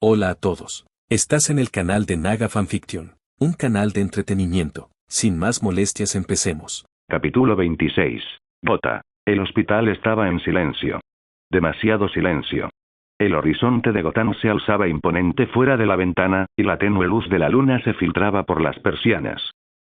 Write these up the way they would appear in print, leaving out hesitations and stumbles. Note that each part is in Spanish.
Hola a todos. Estás en el canal de Naga Fanfiction, un canal de entretenimiento. Sin más molestias, empecemos. Capítulo 26. Gota. El hospital estaba en silencio. Demasiado silencio. El horizonte de Gotham se alzaba imponente fuera de la ventana, y la tenue luz de la luna se filtraba por las persianas.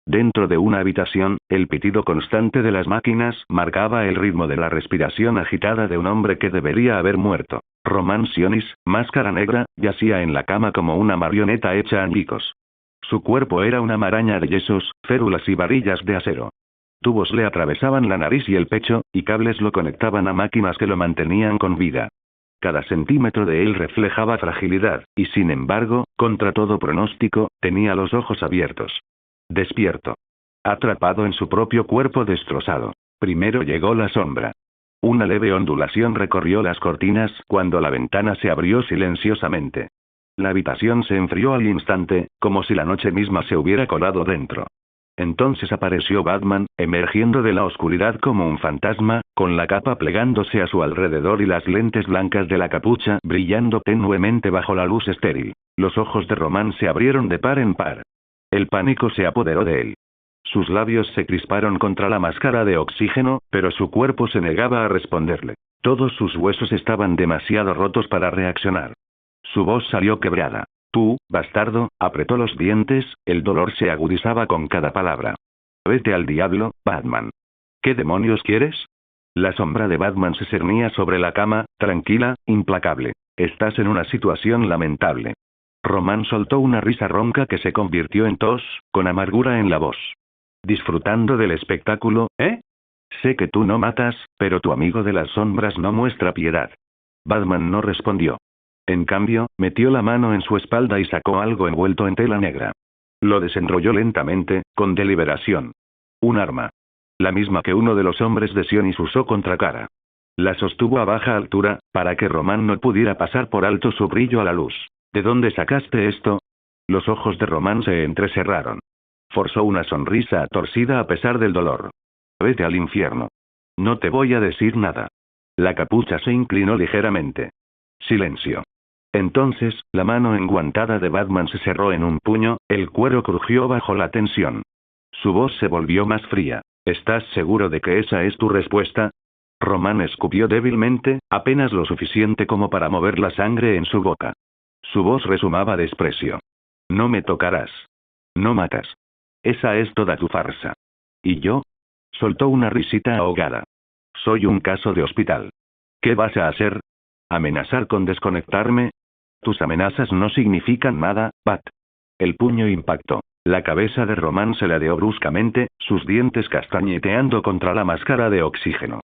Dentro de una habitación, el pitido constante de las máquinas marcaba el ritmo de la respiración agitada de un hombre que debería haber muerto. Román Sionis, máscara negra, yacía en la cama como una marioneta hecha añicos. Su cuerpo era una maraña de yesos, férulas y varillas de acero. Tubos le atravesaban la nariz y el pecho, y cables lo conectaban a máquinas que lo mantenían con vida. Cada centímetro de él reflejaba fragilidad, y sin embargo, contra todo pronóstico, tenía los ojos abiertos. Despierto. Atrapado en su propio cuerpo destrozado. Primero llegó la sombra. Una leve ondulación recorrió las cortinas cuando la ventana se abrió silenciosamente. La habitación se enfrió al instante, como si la noche misma se hubiera colado dentro. Entonces apareció Batman, emergiendo de la oscuridad como un fantasma, con la capa plegándose a su alrededor y las lentes blancas de la capucha brillando tenuemente bajo la luz estéril. Los ojos de Román se abrieron de par en par. El pánico se apoderó de él. Sus labios se crisparon contra la máscara de oxígeno, pero su cuerpo se negaba a responderle. Todos sus huesos estaban demasiado rotos para reaccionar. Su voz salió quebrada. Tú, bastardo, apretó los dientes, el dolor se agudizaba con cada palabra. Vete al diablo, Batman. ¿Qué demonios quieres? La sombra de Batman se cernía sobre la cama, tranquila, implacable. Estás en una situación lamentable. Román soltó una risa ronca que se convirtió en tos, con amargura en la voz. ¿Disfrutando del espectáculo, eh? Sé que tú no matas, pero tu amigo de las sombras no muestra piedad. Batman no respondió. En cambio, metió la mano en su espalda y sacó algo envuelto en tela negra. Lo desenrolló lentamente, con deliberación. Un arma. La misma que uno de los hombres de Sionis usó contra Kara. La sostuvo a baja altura, para que Román no pudiera pasar por alto su brillo a la luz. ¿De dónde sacaste esto? Los ojos de Román se entrecerraron. Forzó una sonrisa torcida a pesar del dolor. Vete al infierno. No te voy a decir nada. La capucha se inclinó ligeramente. Silencio. Entonces, la mano enguantada de Batman se cerró en un puño, el cuero crujió bajo la tensión. Su voz se volvió más fría. ¿Estás seguro de que esa es tu respuesta? Román escupió débilmente, apenas lo suficiente como para mover la sangre en su boca. Su voz resumaba desprecio. No me tocarás. No matas. Esa es toda tu farsa. ¿Y yo? Soltó una risita ahogada. Soy un caso de hospital. ¿Qué vas a hacer? ¿Amenazar con desconectarme? Tus amenazas no significan nada, Bat. El puño impactó. La cabeza de Román se ladeó bruscamente, sus dientes castañeteando contra la máscara de oxígeno.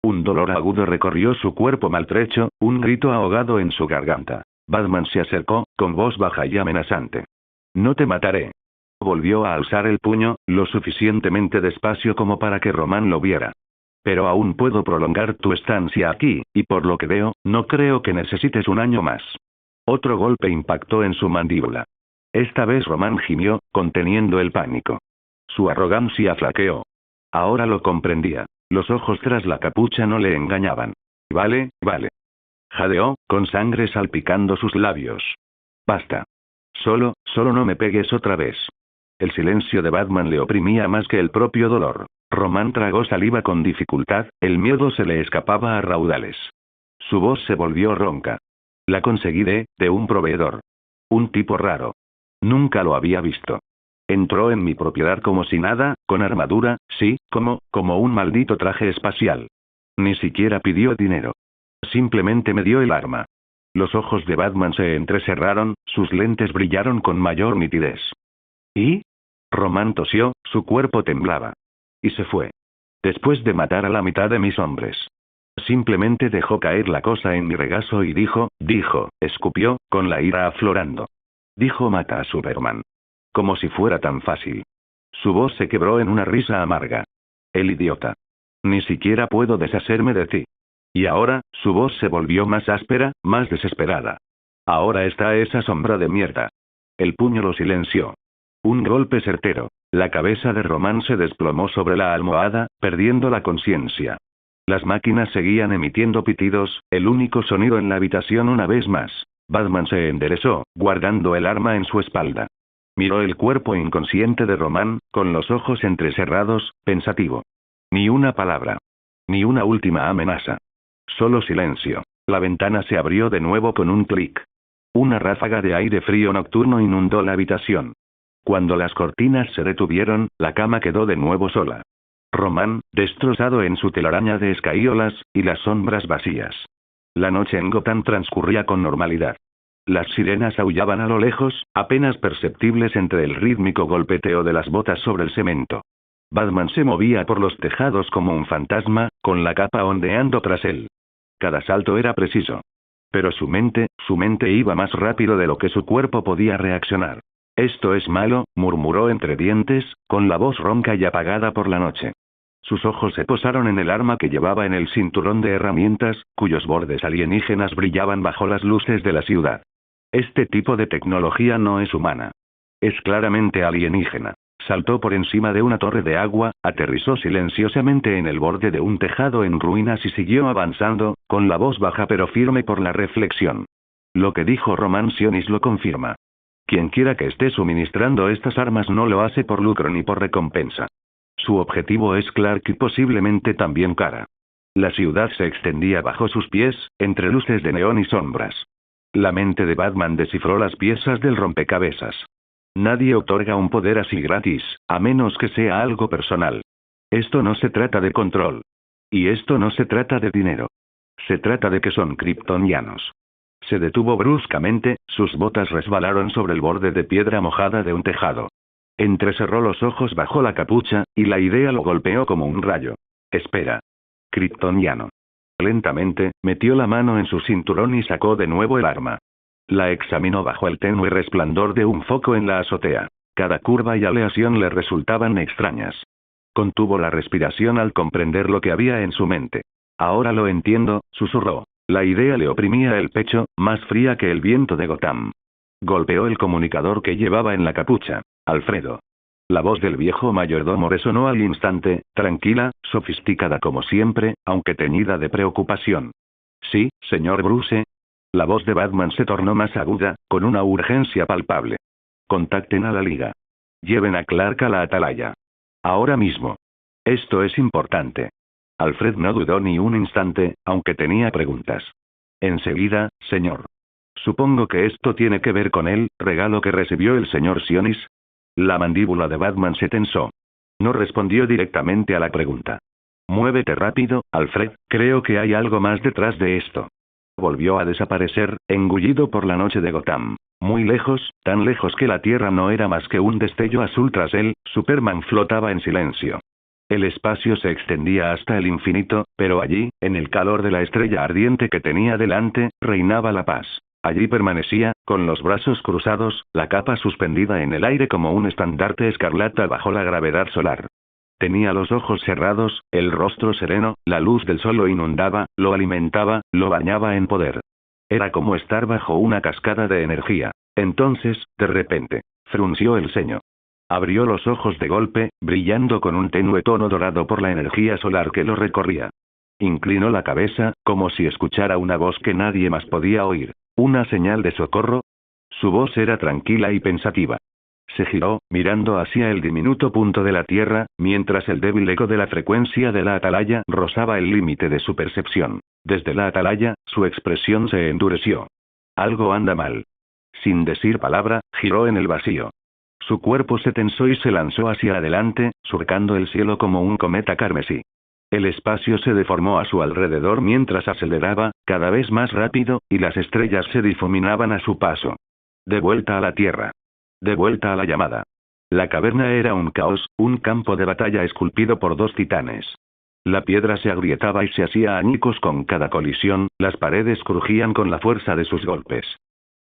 Un dolor agudo recorrió su cuerpo maltrecho, un grito ahogado en su garganta. Batman se acercó, con voz baja y amenazante. No te mataré. Volvió a alzar el puño, lo suficientemente despacio como para que Román lo viera. Pero aún puedo prolongar tu estancia aquí, y por lo que veo, no creo que necesites un año más. Otro golpe impactó en su mandíbula. Esta vez Román gimió, conteniendo el pánico. Su arrogancia flaqueó. Ahora lo comprendía. Los ojos tras la capucha no le engañaban. Vale. Jadeó, con sangre salpicando sus labios. Basta. Solo no me pegues otra vez. El silencio de Batman le oprimía más que el propio dolor. Román tragó saliva con dificultad, el miedo se le escapaba a raudales. Su voz se volvió ronca. La conseguí de un proveedor. Un tipo raro. Nunca lo había visto. Entró en mi propiedad como si nada, con armadura, sí, como un maldito traje espacial. Ni siquiera pidió dinero. Simplemente me dio el arma. Los ojos de Batman se entrecerraron, sus lentes brillaron con mayor nitidez. ¿Y? Román tosió, su cuerpo temblaba. Y se fue. Después de matar a la mitad de mis hombres. Simplemente dejó caer la cosa en mi regazo y dijo, escupió, con la ira aflorando. Dijo mata a Superman. Como si fuera tan fácil. Su voz se quebró en una risa amarga. El idiota. Ni siquiera puedo deshacerme de ti. Y ahora, su voz se volvió más áspera, más desesperada. Ahora está esa sombra de mierda. El puño lo silenció. Un golpe certero. La cabeza de Román se desplomó sobre la almohada, perdiendo la conciencia. Las máquinas seguían emitiendo pitidos, el único sonido en la habitación una vez más. Batman se enderezó, guardando el arma en su espalda. Miró el cuerpo inconsciente de Román, con los ojos entrecerrados, pensativo. Ni una palabra. Ni una última amenaza. Solo silencio. La ventana se abrió de nuevo con un clic. Una ráfaga de aire frío nocturno inundó la habitación. Cuando las cortinas se detuvieron, la cama quedó de nuevo sola. Román, destrozado en su telaraña de escayolas, y las sombras vacías. La noche en Gotham transcurría con normalidad. Las sirenas aullaban a lo lejos, apenas perceptibles entre el rítmico golpeteo de las botas sobre el cemento. Batman se movía por los tejados como un fantasma, con la capa ondeando tras él. Cada salto era preciso. Pero su mente iba más rápido de lo que su cuerpo podía reaccionar. Esto es malo, murmuró entre dientes, con la voz ronca y apagada por la noche. Sus ojos se posaron en el arma que llevaba en el cinturón de herramientas, cuyos bordes alienígenas brillaban bajo las luces de la ciudad. Este tipo de tecnología no es humana. Es claramente alienígena. Saltó por encima de una torre de agua, aterrizó silenciosamente en el borde de un tejado en ruinas y siguió avanzando, con la voz baja pero firme por la reflexión. Lo que dijo Román Sionis lo confirma. Quienquiera que esté suministrando estas armas no lo hace por lucro ni por recompensa. Su objetivo es Clark y posiblemente también Kara. La ciudad se extendía bajo sus pies, entre luces de neón y sombras. La mente de Batman descifró las piezas del rompecabezas. Nadie otorga un poder así gratis, a menos que sea algo personal. Esto no se trata de control. Y esto no se trata de dinero. Se trata de que son kryptonianos. Se detuvo bruscamente, sus botas resbalaron sobre el borde de piedra mojada de un tejado. Entrecerró los ojos bajo la capucha, y la idea lo golpeó como un rayo. Espera. Kryptoniano. Lentamente, metió la mano en su cinturón y sacó de nuevo el arma. La examinó bajo el tenue resplandor de un foco en la azotea. Cada curva y aleación le resultaban extrañas. Contuvo la respiración al comprender lo que había en su mente. Ahora lo entiendo, susurró. La idea le oprimía el pecho, más fría que el viento de Gotham. Golpeó el comunicador que llevaba en la capucha. Alfredo. La voz del viejo mayordomo resonó al instante, tranquila, sofisticada como siempre, aunque teñida de preocupación. Sí, señor Bruce. La voz de Batman se tornó más aguda, con una urgencia palpable. Contacten a la Liga. Lleven a Clark a la atalaya. Ahora mismo. Esto es importante. Alfred no dudó ni un instante, aunque tenía preguntas. Enseguida, señor. Supongo que esto tiene que ver con el regalo que recibió el señor Sionis. La mandíbula de Batman se tensó. No respondió directamente a la pregunta. Muévete rápido, Alfred, creo que hay algo más detrás de esto. Volvió a desaparecer, engullido por la noche de Gotham. Muy lejos, tan lejos que la Tierra no era más que un destello azul tras él, Superman flotaba en silencio. El espacio se extendía hasta el infinito, pero allí, en el calor de la estrella ardiente que tenía delante, reinaba la paz. Allí permanecía, con los brazos cruzados, la capa suspendida en el aire como un estandarte escarlata bajo la gravedad solar. Tenía los ojos cerrados, el rostro sereno, la luz del sol lo inundaba, lo alimentaba, lo bañaba en poder. Era como estar bajo una cascada de energía. Entonces, de repente, frunció el ceño. Abrió los ojos de golpe, brillando con un tenue tono dorado por la energía solar que lo recorría. Inclinó la cabeza, como si escuchara una voz que nadie más podía oír. ¿Una señal de socorro? Su voz era tranquila y pensativa. Se giró, mirando hacia el diminuto punto de la Tierra, mientras el débil eco de la frecuencia de la atalaya rozaba el límite de su percepción. Desde la atalaya, su expresión se endureció. Algo anda mal. Sin decir palabra, giró en el vacío. Su cuerpo se tensó y se lanzó hacia adelante, surcando el cielo como un cometa carmesí. El espacio se deformó a su alrededor mientras aceleraba, cada vez más rápido, y las estrellas se difuminaban a su paso. De vuelta a la Tierra. De vuelta a la llamada. La caverna era un caos, un campo de batalla esculpido por dos titanes. La piedra se agrietaba y se hacía añicos con cada colisión, las paredes crujían con la fuerza de sus golpes.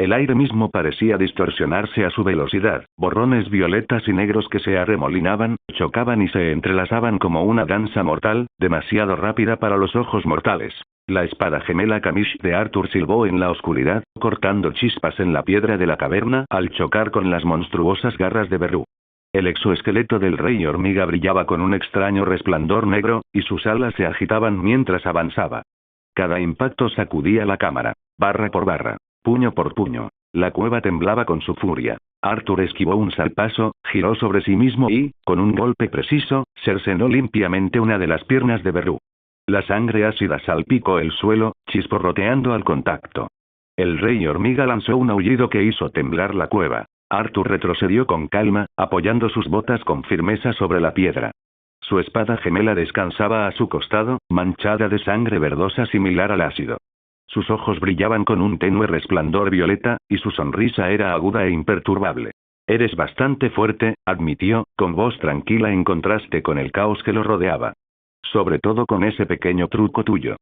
El aire mismo parecía distorsionarse a su velocidad, borrones violetas y negros que se arremolinaban, chocaban y se entrelazaban como una danza mortal, demasiado rápida para los ojos mortales. La espada gemela Kamish de Arthur silbó en la oscuridad, cortando chispas en la piedra de la caverna al chocar con las monstruosas garras de Beru. El exoesqueleto del rey hormiga brillaba con un extraño resplandor negro, y sus alas se agitaban mientras avanzaba. Cada impacto sacudía la cámara, barra por barra. puño por puño. La cueva temblaba con su furia. Arthur esquivó un salpazo, giró sobre sí mismo y, con un golpe preciso, cercenó limpiamente una de las piernas de Beru. La sangre ácida salpicó el suelo, chisporroteando al contacto. El rey hormiga lanzó un aullido que hizo temblar la cueva. Arthur retrocedió con calma, apoyando sus botas con firmeza sobre la piedra. Su espada gemela descansaba a su costado, manchada de sangre verdosa similar al ácido. Sus ojos brillaban con un tenue resplandor violeta, y su sonrisa era aguda e imperturbable. Eres bastante fuerte, admitió, con voz tranquila en contraste con el caos que lo rodeaba. Sobre todo con ese pequeño truco tuyo.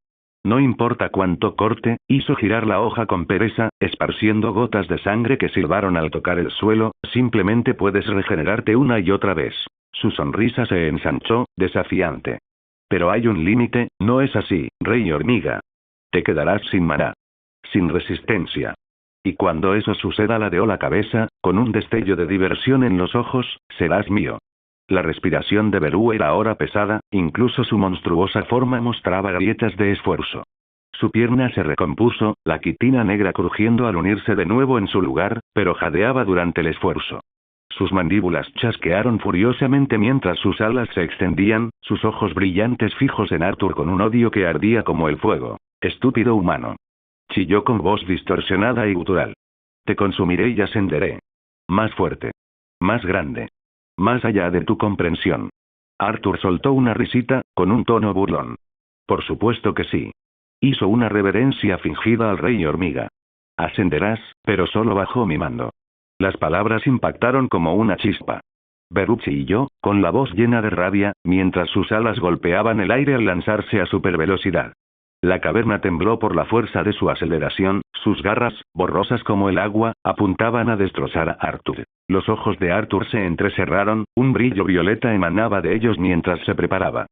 No importa cuánto corte, hizo girar la hoja con pereza, esparciendo gotas de sangre que silbaron al tocar el suelo, simplemente puedes regenerarte una y otra vez. Su sonrisa se ensanchó, desafiante. Pero hay un límite, ¿no es así, rey hormiga? Te quedarás sin maná. Sin resistencia. Y cuando eso suceda, ladeó la cabeza, con un destello de diversión en los ojos, serás mío. La respiración de Beru era ahora pesada, incluso su monstruosa forma mostraba grietas de esfuerzo. Su pierna se recompuso, la quitina negra crujiendo al unirse de nuevo en su lugar, pero jadeaba durante el esfuerzo. Sus mandíbulas chasquearon furiosamente mientras sus alas se extendían, sus ojos brillantes fijos en Arthur con un odio que ardía como el fuego. Estúpido humano. Chilló con voz distorsionada y gutural. Te consumiré y ascenderé. Más fuerte. Más grande. Más allá de tu comprensión. Arthur soltó una risita, con un tono burlón. Por supuesto que sí. Hizo una reverencia fingida al rey hormiga. Ascenderás, pero solo bajo mi mando. Las palabras impactaron como una chispa. Beru chilló, con la voz llena de rabia, mientras sus alas golpeaban el aire al lanzarse a supervelocidad. La caverna tembló por la fuerza de su aceleración, sus garras, borrosas como el agua, apuntaban a destrozar a Arthur. Los ojos de Arthur se entrecerraron, un brillo violeta emanaba de ellos mientras se preparaba.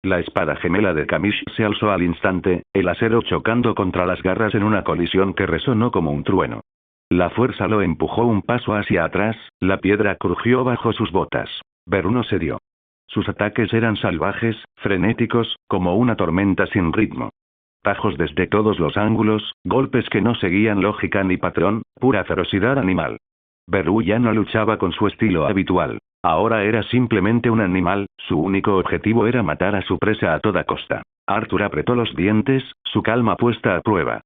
La espada gemela de Kamish se alzó al instante, el acero chocando contra las garras en una colisión que resonó como un trueno. La fuerza lo empujó un paso hacia atrás, la piedra crujió bajo sus botas. Beru no cedió. Sus ataques eran salvajes, frenéticos, como una tormenta sin ritmo. Tajos desde todos los ángulos, golpes que no seguían lógica ni patrón, pura ferocidad animal. Beru ya no luchaba con su estilo habitual. Ahora era simplemente un animal, su único objetivo era matar a su presa a toda costa. Arthur apretó los dientes, su calma puesta a prueba.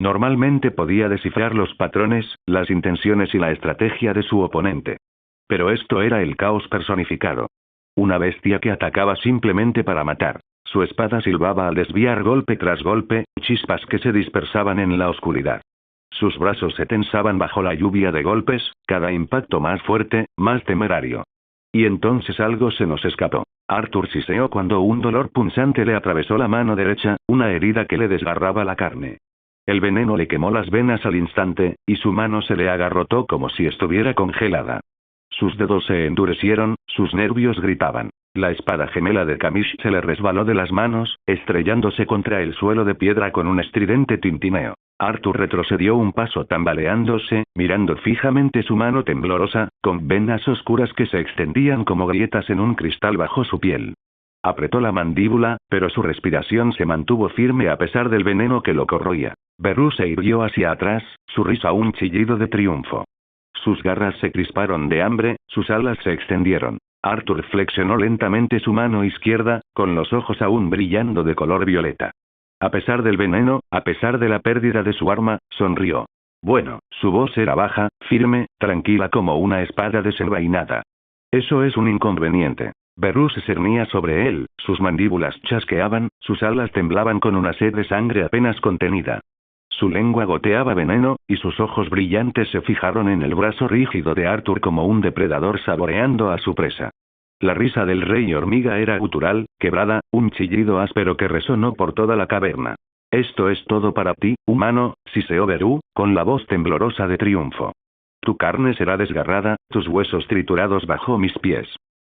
Normalmente podía descifrar los patrones, las intenciones y la estrategia de su oponente. Pero esto era el caos personificado. Una bestia que atacaba simplemente para matar. Su espada silbaba al desviar golpe tras golpe, chispas que se dispersaban en la oscuridad. Sus brazos se tensaban bajo la lluvia de golpes, cada impacto más fuerte, más temerario. Y entonces algo se nos escapó. Arthur siseó cuando un dolor punzante le atravesó la mano derecha, una herida que le desgarraba la carne. El veneno le quemó las venas al instante, y su mano se le agarrotó como si estuviera congelada. Sus dedos se endurecieron, sus nervios gritaban. La espada gemela de Kamish se le resbaló de las manos, estrellándose contra el suelo de piedra con un estridente tintineo. Arthur retrocedió un paso tambaleándose, mirando fijamente su mano temblorosa, con venas oscuras que se extendían como grietas en un cristal bajo su piel. Apretó la mandíbula, pero su respiración se mantuvo firme a pesar del veneno que lo corroía. Beru se irguió hacia atrás, su risa un chillido de triunfo. Sus garras se crisparon de hambre, sus alas se extendieron. Arthur flexionó lentamente su mano izquierda, con los ojos aún brillando de color violeta. A pesar del veneno, a pesar de la pérdida de su arma, sonrió. Bueno, su voz era baja, firme, tranquila como una espada desenvainada. Eso es un inconveniente. Beru se cernía sobre él, sus mandíbulas chasqueaban, sus alas temblaban con una sed de sangre apenas contenida. Su lengua goteaba veneno, y sus ojos brillantes se fijaron en el brazo rígido de Arthur como un depredador saboreando a su presa. La risa del rey hormiga era gutural, quebrada, un chillido áspero que resonó por toda la caverna. Esto es todo para ti, humano, siseó Beru, con la voz temblorosa de triunfo. Tu carne será desgarrada, tus huesos triturados bajo mis pies.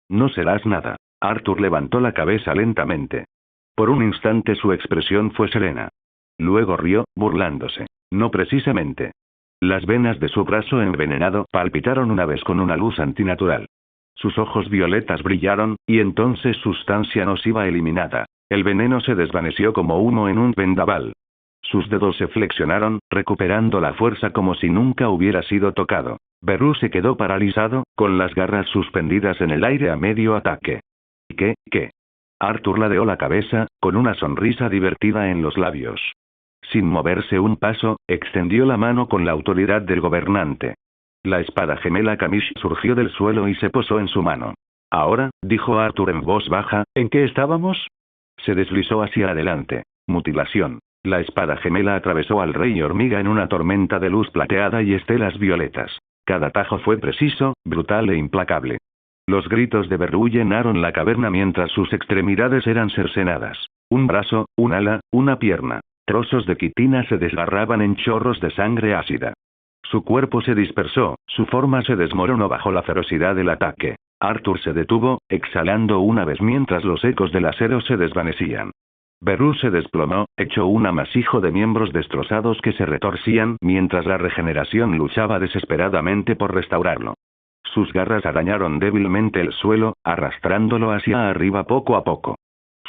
No serás nada. Arthur levantó la cabeza lentamente. Por un instante su expresión fue serena. Luego rió, burlándose. No precisamente. Las venas de su brazo envenenado palpitaron una vez con una luz antinatural. Sus ojos violetas brillaron, y entonces sustancia nociva eliminada. El veneno se desvaneció como humo en un vendaval. Sus dedos se flexionaron, recuperando la fuerza como si nunca hubiera sido tocado. Beru se quedó paralizado, con las garras suspendidas en el aire a medio ataque. ¿Qué? Arthur ladeó la cabeza, con una sonrisa divertida en los labios. Sin moverse un paso, extendió la mano con la autoridad del gobernante. La espada gemela Kamish surgió del suelo y se posó en su mano. Ahora, dijo Arthur en voz baja, ¿en qué estábamos? Se deslizó hacia adelante. Mutilación. La espada gemela atravesó al rey hormiga en una tormenta de luz plateada y estelas violetas. Cada tajo fue preciso, brutal e implacable. Los gritos de Beru llenaron la caverna mientras sus extremidades eran cercenadas. Un brazo, un ala, una pierna. Trozos de quitina se desgarraban en chorros de sangre ácida. Su cuerpo se dispersó, su forma se desmoronó bajo la ferocidad del ataque. Arthur se detuvo, exhalando una vez mientras los ecos del acero se desvanecían. Beru se desplomó, hecho un amasijo de miembros destrozados que se retorcían mientras la regeneración luchaba desesperadamente por restaurarlo. Sus garras arañaron débilmente el suelo, arrastrándolo hacia arriba poco a poco.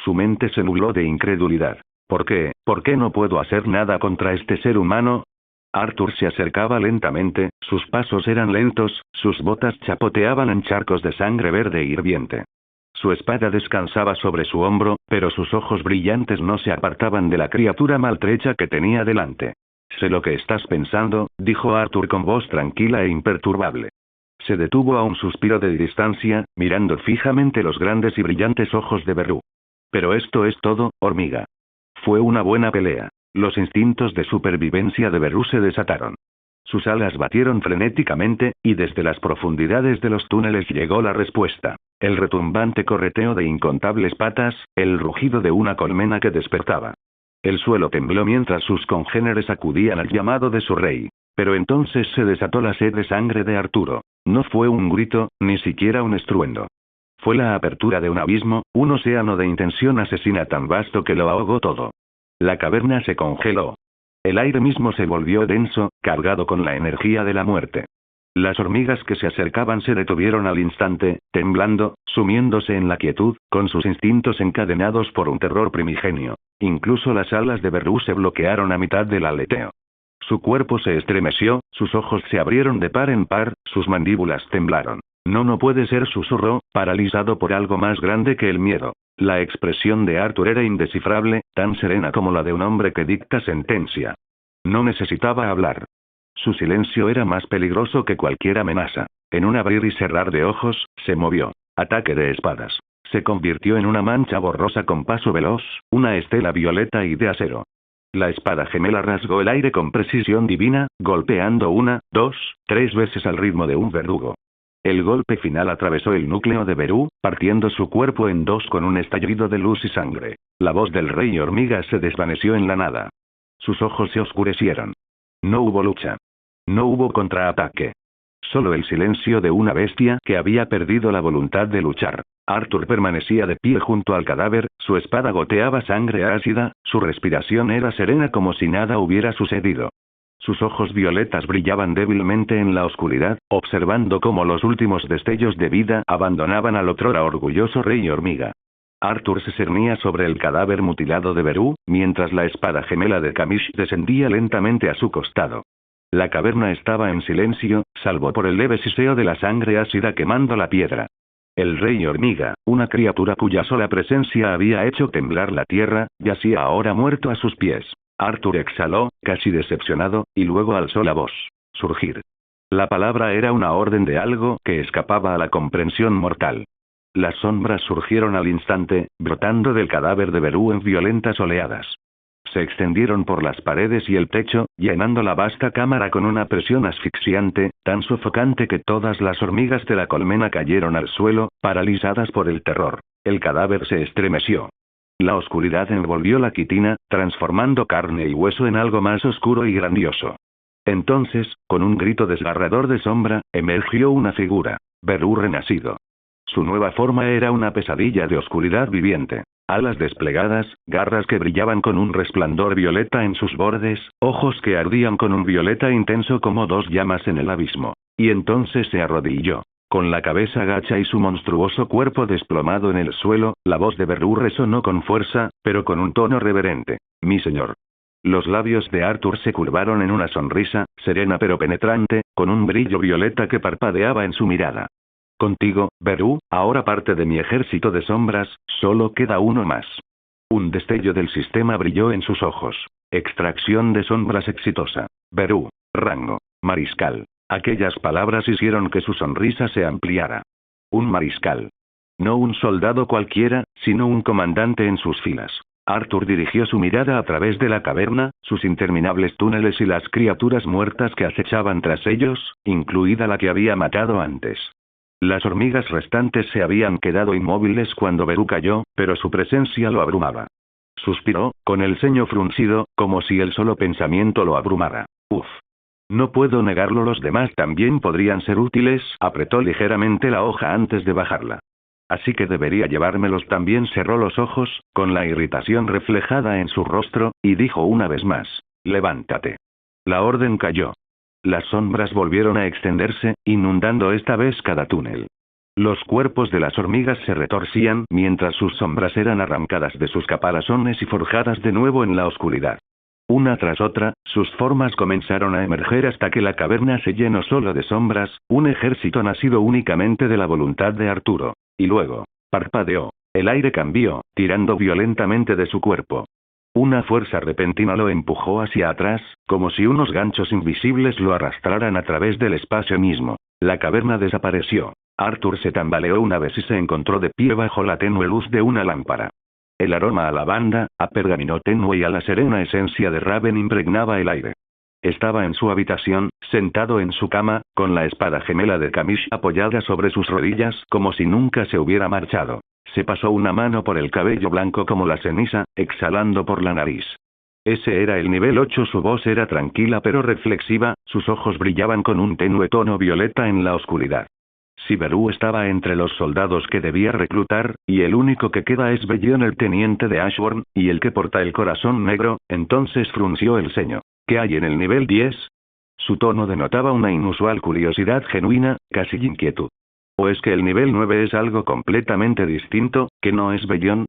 Su mente se nubló de incredulidad. ¿Por qué no puedo hacer nada contra este ser humano? Arthur se acercaba lentamente, sus pasos eran lentos, sus botas chapoteaban en charcos de sangre verde hirviente. Su espada descansaba sobre su hombro, pero sus ojos brillantes no se apartaban de la criatura maltrecha que tenía delante. Sé lo que estás pensando, dijo Arthur con voz tranquila e imperturbable. Se detuvo a un suspiro de distancia, mirando fijamente los grandes y brillantes ojos de Beru. Pero esto es todo, hormiga. Fue una buena pelea. Los instintos de supervivencia de Beru se desataron. Sus alas batieron frenéticamente, y desde las profundidades de los túneles llegó la respuesta. El retumbante correteo de incontables patas, el rugido de una colmena que despertaba. El suelo tembló mientras sus congéneres acudían al llamado de su rey. Pero entonces se desató la sed de sangre de Arturo. No fue un grito, ni siquiera un estruendo. Fue la apertura de un abismo, un océano de intención asesina tan vasto que lo ahogó todo. La caverna se congeló. El aire mismo se volvió denso, cargado con la energía de la muerte. Las hormigas que se acercaban se detuvieron al instante, temblando, sumiéndose en la quietud, con sus instintos encadenados por un terror primigenio. Incluso las alas de Beru se bloquearon a mitad del aleteo. Su cuerpo se estremeció, sus ojos se abrieron de par en par, sus mandíbulas temblaron. No puede ser, susurró, paralizado por algo más grande que el miedo. La expresión de Arthur era indescifrable, tan serena como la de un hombre que dicta sentencia. No necesitaba hablar. Su silencio era más peligroso que cualquier amenaza. En un abrir y cerrar de ojos, se movió. Ataque de espadas. Se convirtió en una mancha borrosa con paso veloz, una estela violeta y de acero. La espada gemela rasgó el aire con precisión divina, golpeando 1, 2, 3 veces al ritmo de un verdugo. El golpe final atravesó el núcleo de Beru, partiendo su cuerpo en dos con un estallido de luz y sangre. La voz del rey hormiga se desvaneció en la nada. Sus ojos se oscurecieron. No hubo lucha. No hubo contraataque. Solo el silencio de una bestia que había perdido la voluntad de luchar. Arthur permanecía de pie junto al cadáver, su espada goteaba sangre ácida, su respiración era serena como si nada hubiera sucedido. Sus ojos violetas brillaban débilmente en la oscuridad, observando cómo los últimos destellos de vida abandonaban al otrora orgulloso rey hormiga. Arthur se cernía sobre el cadáver mutilado de Beru, mientras la espada gemela de Kamish descendía lentamente a su costado. La caverna estaba en silencio, salvo por el leve siseo de la sangre ácida quemando la piedra. El rey hormiga, una criatura cuya sola presencia había hecho temblar la tierra, yacía ahora muerto a sus pies. Arthur exhaló, casi decepcionado, y luego alzó la voz. Surgir. La palabra era una orden de algo que escapaba a la comprensión mortal. Las sombras surgieron al instante, brotando del cadáver de Beru en violentas oleadas. Se extendieron por las paredes y el techo, llenando la vasta cámara con una presión asfixiante, tan sofocante que todas las hormigas de la colmena cayeron al suelo, paralizadas por el terror. El cadáver se estremeció. La oscuridad envolvió la quitina, transformando carne y hueso en algo más oscuro y grandioso. Entonces, con un grito desgarrador de sombra, emergió una figura. Beru renacido. Su nueva forma era una pesadilla de oscuridad viviente. Alas desplegadas, garras que brillaban con un resplandor violeta en sus bordes, ojos que ardían con un violeta intenso como dos llamas en el abismo. Y entonces se arrodilló. Con la cabeza gacha y su monstruoso cuerpo desplomado en el suelo, la voz de Beru resonó con fuerza, pero con un tono reverente. Mi señor. Los labios de Arthur se curvaron en una sonrisa, serena pero penetrante, con un brillo violeta que parpadeaba en su mirada. Contigo, Beru, ahora parte de mi ejército de sombras, solo queda uno más. Un destello del sistema brilló en sus ojos. Extracción de sombras exitosa. Beru. Rango. Mariscal. Aquellas palabras hicieron que su sonrisa se ampliara. Un mariscal. No un soldado cualquiera, sino un comandante en sus filas. Arthur dirigió su mirada a través de la caverna, sus interminables túneles y las criaturas muertas que acechaban tras ellos, incluida la que había matado antes. Las hormigas restantes se habían quedado inmóviles cuando Beru cayó, pero su presencia lo abrumaba. Suspiró, con el ceño fruncido, como si el solo pensamiento lo abrumara. Uf. No puedo negarlo, los demás también podrían ser útiles. Apretó ligeramente la hoja antes de bajarla. Así que debería llevármelos también. Cerró los ojos, con la irritación reflejada en su rostro, y dijo una vez más: levántate. La orden cayó. Las sombras volvieron a extenderse, inundando esta vez cada túnel. Los cuerpos de las hormigas se retorcían mientras sus sombras eran arrancadas de sus caparazones y forjadas de nuevo en la oscuridad. Una tras otra, sus formas comenzaron a emerger hasta que la caverna se llenó solo de sombras, un ejército nacido únicamente de la voluntad de Arturo. Y luego, parpadeó. El aire cambió, tirando violentamente de su cuerpo. Una fuerza repentina lo empujó hacia atrás, como si unos ganchos invisibles lo arrastraran a través del espacio mismo. La caverna desapareció. Arthur se tambaleó una vez y se encontró de pie bajo la tenue luz de una lámpara. El aroma a lavanda, a pergamino tenue y a la serena esencia de Raven impregnaba el aire. Estaba en su habitación, sentado en su cama, con la espada gemela de Kamish apoyada sobre sus rodillas como si nunca se hubiera marchado. Se pasó una mano por el cabello blanco como la ceniza, exhalando por la nariz. Ese era el nivel 8. Su voz era tranquila pero reflexiva, sus ojos brillaban con un tenue tono violeta en la oscuridad. Si Beru estaba entre los soldados que debía reclutar, y el único que queda es Bellion, el teniente de Ashburn, y el que porta el corazón negro, entonces frunció el ceño. ¿Qué hay en el nivel 10? Su tono denotaba una inusual curiosidad genuina, casi inquietud. ¿O es que el nivel 9 es algo completamente distinto, que no es Bellion?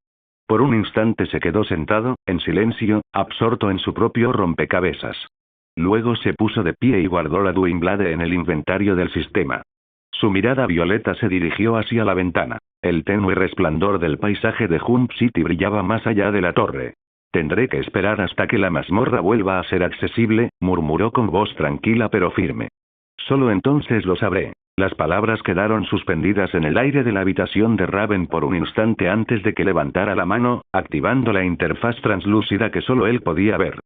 Por un instante se quedó sentado, en silencio, absorto en su propio rompecabezas. Luego se puso de pie y guardó la Dwingblade en el inventario del sistema. Su mirada violeta se dirigió hacia la ventana. El tenue resplandor del paisaje de Jump City brillaba más allá de la torre. Tendré que esperar hasta que la mazmorra vuelva a ser accesible, murmuró con voz tranquila pero firme. Solo entonces lo sabré. Las palabras quedaron suspendidas en el aire de la habitación de Raven por un instante antes de que levantara la mano, activando la interfaz translúcida que solo él podía ver.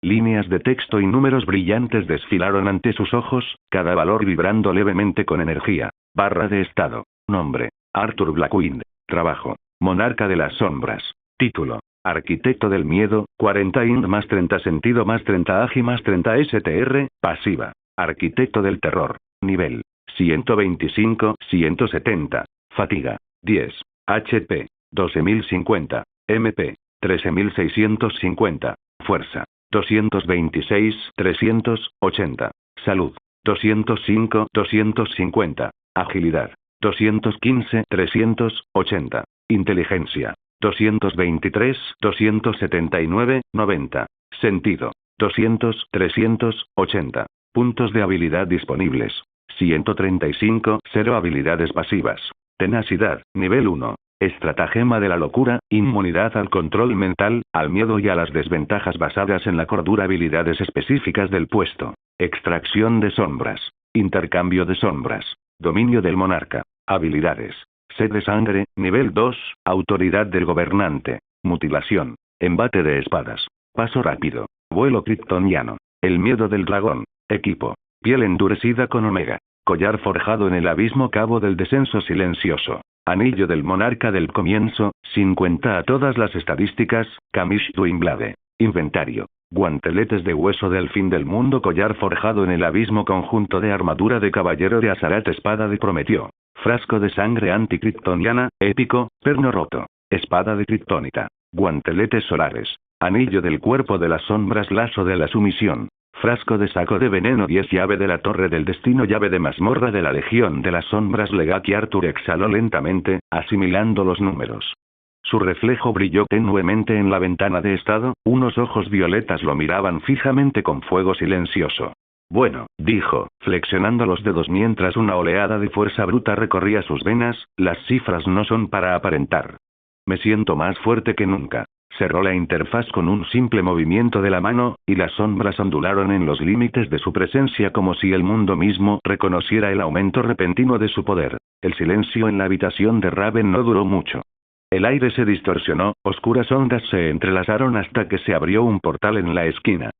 Líneas de texto y números brillantes desfilaron ante sus ojos, cada valor vibrando levemente con energía. Barra de estado. Nombre: Arthur Blackwind. Trabajo: Monarca de las Sombras. Título: Arquitecto del Miedo, 40 int más 30 sentido más 30 agi más 30 STR, pasiva. Arquitecto del Terror. Nivel: 125, 170. Fatiga: 10. HP: 12050. MP: 13650. Fuerza: 226, 380. Salud: 205, 250. Agilidad: 215, 380. Inteligencia: 223, 279, 90. Sentido: 200, 380. Puntos de habilidad disponibles: 135, 0 habilidades pasivas. Tenacidad, nivel 1. Estratagema de la locura, inmunidad al control mental, al miedo y a las desventajas basadas en la cordura. Habilidades específicas del puesto: extracción de sombras, intercambio de sombras, dominio del monarca. Habilidades: sed de sangre, nivel 2, autoridad del gobernante, mutilación, embate de espadas, paso rápido, vuelo kryptoniano, el miedo del dragón. Equipo: piel endurecida con omega, collar forjado en el abismo, cabo del descenso silencioso. Anillo del monarca del comienzo, 50 a todas las estadísticas, Kamish Dwingblade. Inventario: guanteletes de hueso del fin del mundo, collar forjado en el abismo, conjunto de armadura de caballero de Azarat, espada de Prometeo, frasco de sangre anticriptoniana, épico, perno roto, espada de kriptonita, guanteletes solares, anillo del cuerpo de las sombras, lazo de la sumisión, frasco de saco de veneno 10, llave de la torre del destino, llave de mazmorra de la legión de las sombras. Legaki. Arthur exhaló lentamente, asimilando los números. Su reflejo brilló tenuemente en la ventana de estado, unos ojos violetas lo miraban fijamente con fuego silencioso. Bueno, dijo, flexionando los dedos mientras una oleada de fuerza bruta recorría sus venas, las cifras no son para aparentar. Me siento más fuerte que nunca. Cerró la interfaz con un simple movimiento de la mano, y las sombras ondularon en los límites de su presencia como si el mundo mismo reconociera el aumento repentino de su poder. El silencio en la habitación de Raven no duró mucho. El aire se distorsionó, oscuras ondas se entrelazaron hasta que se abrió un portal en la esquina.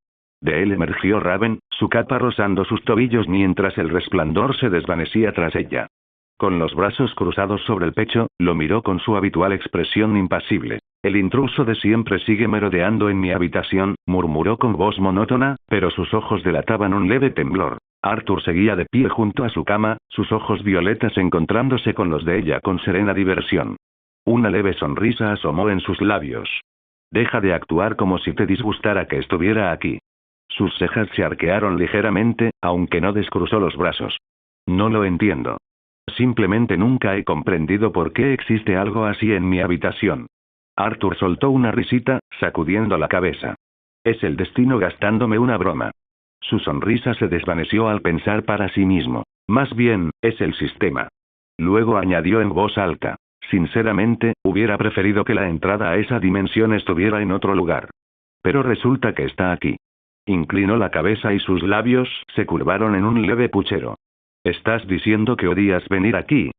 De él emergió Raven, su capa rozando sus tobillos mientras el resplandor se desvanecía tras ella. Con los brazos cruzados sobre el pecho, lo miró con su habitual expresión impasible. El intruso de siempre sigue merodeando en mi habitación, murmuró con voz monótona, pero sus ojos delataban un leve temblor. Arthur seguía de pie junto a su cama, sus ojos violetas encontrándose con los de ella con serena diversión. Una leve sonrisa asomó en sus labios. Deja de actuar como si te disgustara que estuviera aquí. Sus cejas se arquearon ligeramente, aunque no descruzó los brazos. No lo entiendo. Simplemente nunca he comprendido por qué existe algo así en mi habitación. Arthur soltó una risita, sacudiendo la cabeza. Es el destino gastándome una broma. Su sonrisa se desvaneció al pensar para sí mismo. Más bien, es el sistema. Luego añadió en voz alta. Sinceramente, hubiera preferido que la entrada a esa dimensión estuviera en otro lugar. Pero resulta que está aquí. Inclinó la cabeza y sus labios se curvaron en un leve puchero. ¿Estás diciendo que odias venir aquí?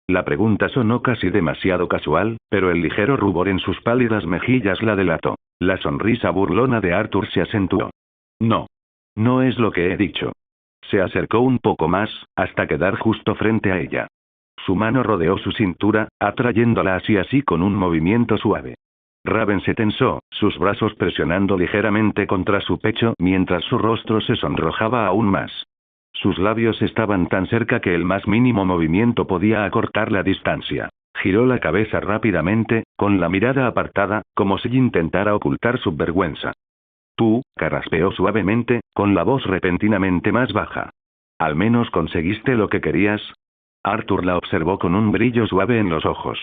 La pregunta sonó casi demasiado casual, pero el ligero rubor en sus pálidas mejillas la delató. La sonrisa burlona de Arthur se acentuó. No. No es lo que he dicho. Se acercó un poco más, hasta quedar justo frente a ella. Su mano rodeó su cintura, atrayéndola hacia sí con un movimiento suave. Raven se tensó, sus brazos presionando ligeramente contra su pecho mientras su rostro se sonrojaba aún más. Sus labios estaban tan cerca que el más mínimo movimiento podía acortar la distancia. Giró la cabeza rápidamente, con la mirada apartada, como si intentara ocultar su vergüenza. Tú, carraspeó suavemente, con la voz repentinamente más baja. ¿Al menos conseguiste lo que querías? Arthur la observó con un brillo suave en los ojos.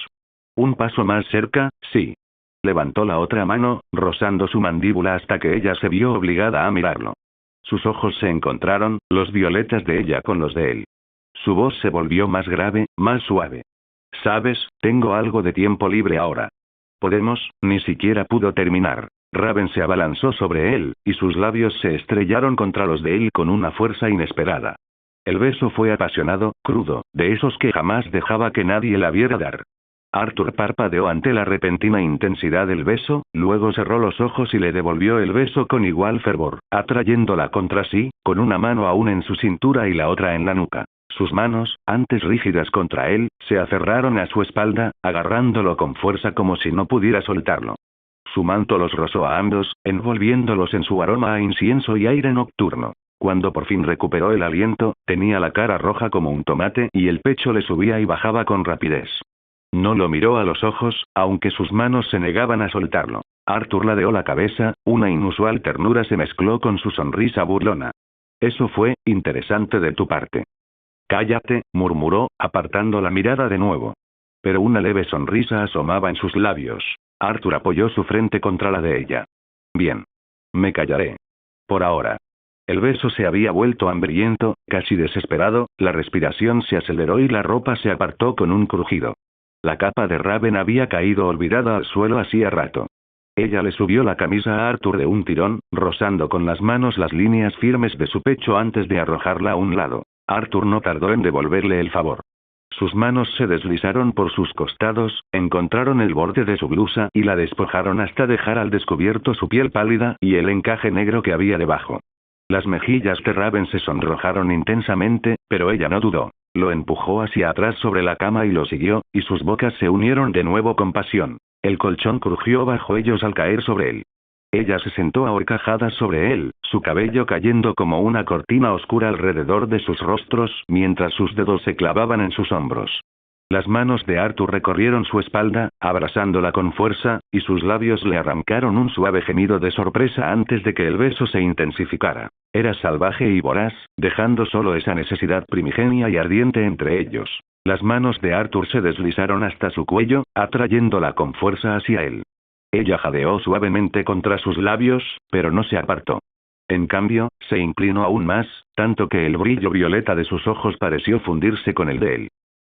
Un paso más cerca, sí. Levantó la otra mano, rozando su mandíbula hasta que ella se vio obligada a mirarlo. Sus ojos se encontraron, los violetas de ella con los de él. Su voz se volvió más grave, más suave. Sabes, tengo algo de tiempo libre ahora. Podemos, ni siquiera pudo terminar. Raven se abalanzó sobre él, y sus labios se estrellaron contra los de él con una fuerza inesperada. El beso fue apasionado, crudo, de esos que jamás dejaba que nadie la viera dar. Arthur parpadeó ante la repentina intensidad del beso, luego cerró los ojos y le devolvió el beso con igual fervor, atrayéndola contra sí, con una mano aún en su cintura y la otra en la nuca. Sus manos, antes rígidas contra él, se aferraron a su espalda, agarrándolo con fuerza como si no pudiera soltarlo. Su manto los rozó a ambos, envolviéndolos en su aroma a incienso y aire nocturno. Cuando por fin recuperó el aliento, tenía la cara roja como un tomate y el pecho le subía y bajaba con rapidez. No lo miró a los ojos, aunque sus manos se negaban a soltarlo. Arthur ladeó la cabeza, una inusual ternura se mezcló con su sonrisa burlona. Eso fue interesante de tu parte. Cállate, murmuró, apartando la mirada de nuevo. Pero una leve sonrisa asomaba en sus labios. Arthur apoyó su frente contra la de ella. Bien. Me callaré. Por ahora. El beso se había vuelto hambriento, casi desesperado, la respiración se aceleró y la ropa se apartó con un crujido. La capa de Raven había caído olvidada al suelo hacía rato. Ella le subió la camisa a Arthur de un tirón, rozando con las manos las líneas firmes de su pecho antes de arrojarla a un lado. Arthur no tardó en devolverle el favor. Sus manos se deslizaron por sus costados, encontraron el borde de su blusa y la despojaron hasta dejar al descubierto su piel pálida y el encaje negro que había debajo. Las mejillas de Raven se sonrojaron intensamente, pero ella no dudó. Lo empujó hacia atrás sobre la cama y lo siguió, y sus bocas se unieron de nuevo con pasión. El colchón crujió bajo ellos al caer sobre él. Ella se sentó ahorcajada sobre él, su cabello cayendo como una cortina oscura alrededor de sus rostros, mientras sus dedos se clavaban en sus hombros. Las manos de Arthur recorrieron su espalda, abrazándola con fuerza, y sus labios le arrancaron un suave gemido de sorpresa antes de que el beso se intensificara. Era salvaje y voraz, dejando solo esa necesidad primigenia y ardiente entre ellos. Las manos de Arthur se deslizaron hasta su cuello, atrayéndola con fuerza hacia él. Ella jadeó suavemente contra sus labios, pero no se apartó. En cambio, se inclinó aún más, tanto que el brillo violeta de sus ojos pareció fundirse con el de él.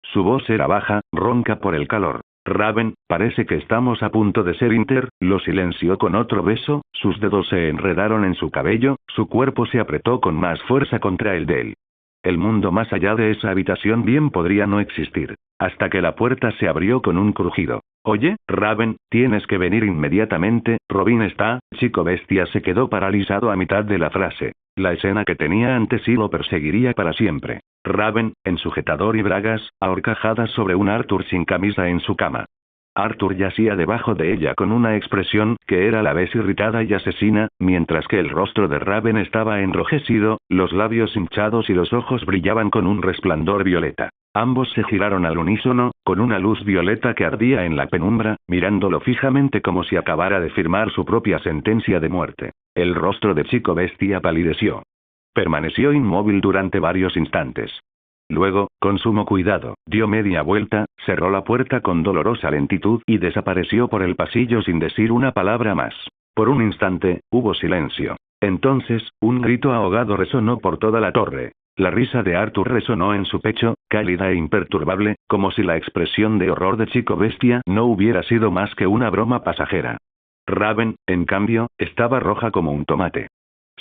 Su voz era baja, ronca por el calor. Raven, parece que estamos a punto de ser inter, lo silenció con otro beso, sus dedos se enredaron en su cabello, su cuerpo se apretó con más fuerza contra el de él. El mundo más allá de esa habitación bien podría no existir, hasta que la puerta se abrió con un crujido. Oye, Raven, tienes que venir inmediatamente, Robin está, chico bestia se quedó paralizado a mitad de la frase. La escena que tenía ante sí lo perseguiría para siempre. Raven, en sujetador y bragas, ahorcajada sobre un Arthur sin camisa en su cama. Arthur yacía debajo de ella con una expresión que era a la vez irritada y asesina, mientras que el rostro de Raven estaba enrojecido, los labios hinchados y los ojos brillaban con un resplandor violeta. Ambos se giraron al unísono, con una luz violeta que ardía en la penumbra, mirándolo fijamente como si acabara de firmar su propia sentencia de muerte. El rostro de chico bestia palideció. Permaneció inmóvil durante varios instantes. Luego, con sumo cuidado, dio media vuelta, cerró la puerta con dolorosa lentitud y desapareció por el pasillo sin decir una palabra más. Por un instante, hubo silencio. Entonces, un grito ahogado resonó por toda la torre. La risa de Arthur resonó en su pecho, cálida e imperturbable, como si la expresión de horror de chico bestia no hubiera sido más que una broma pasajera. Raven, en cambio, estaba roja como un tomate.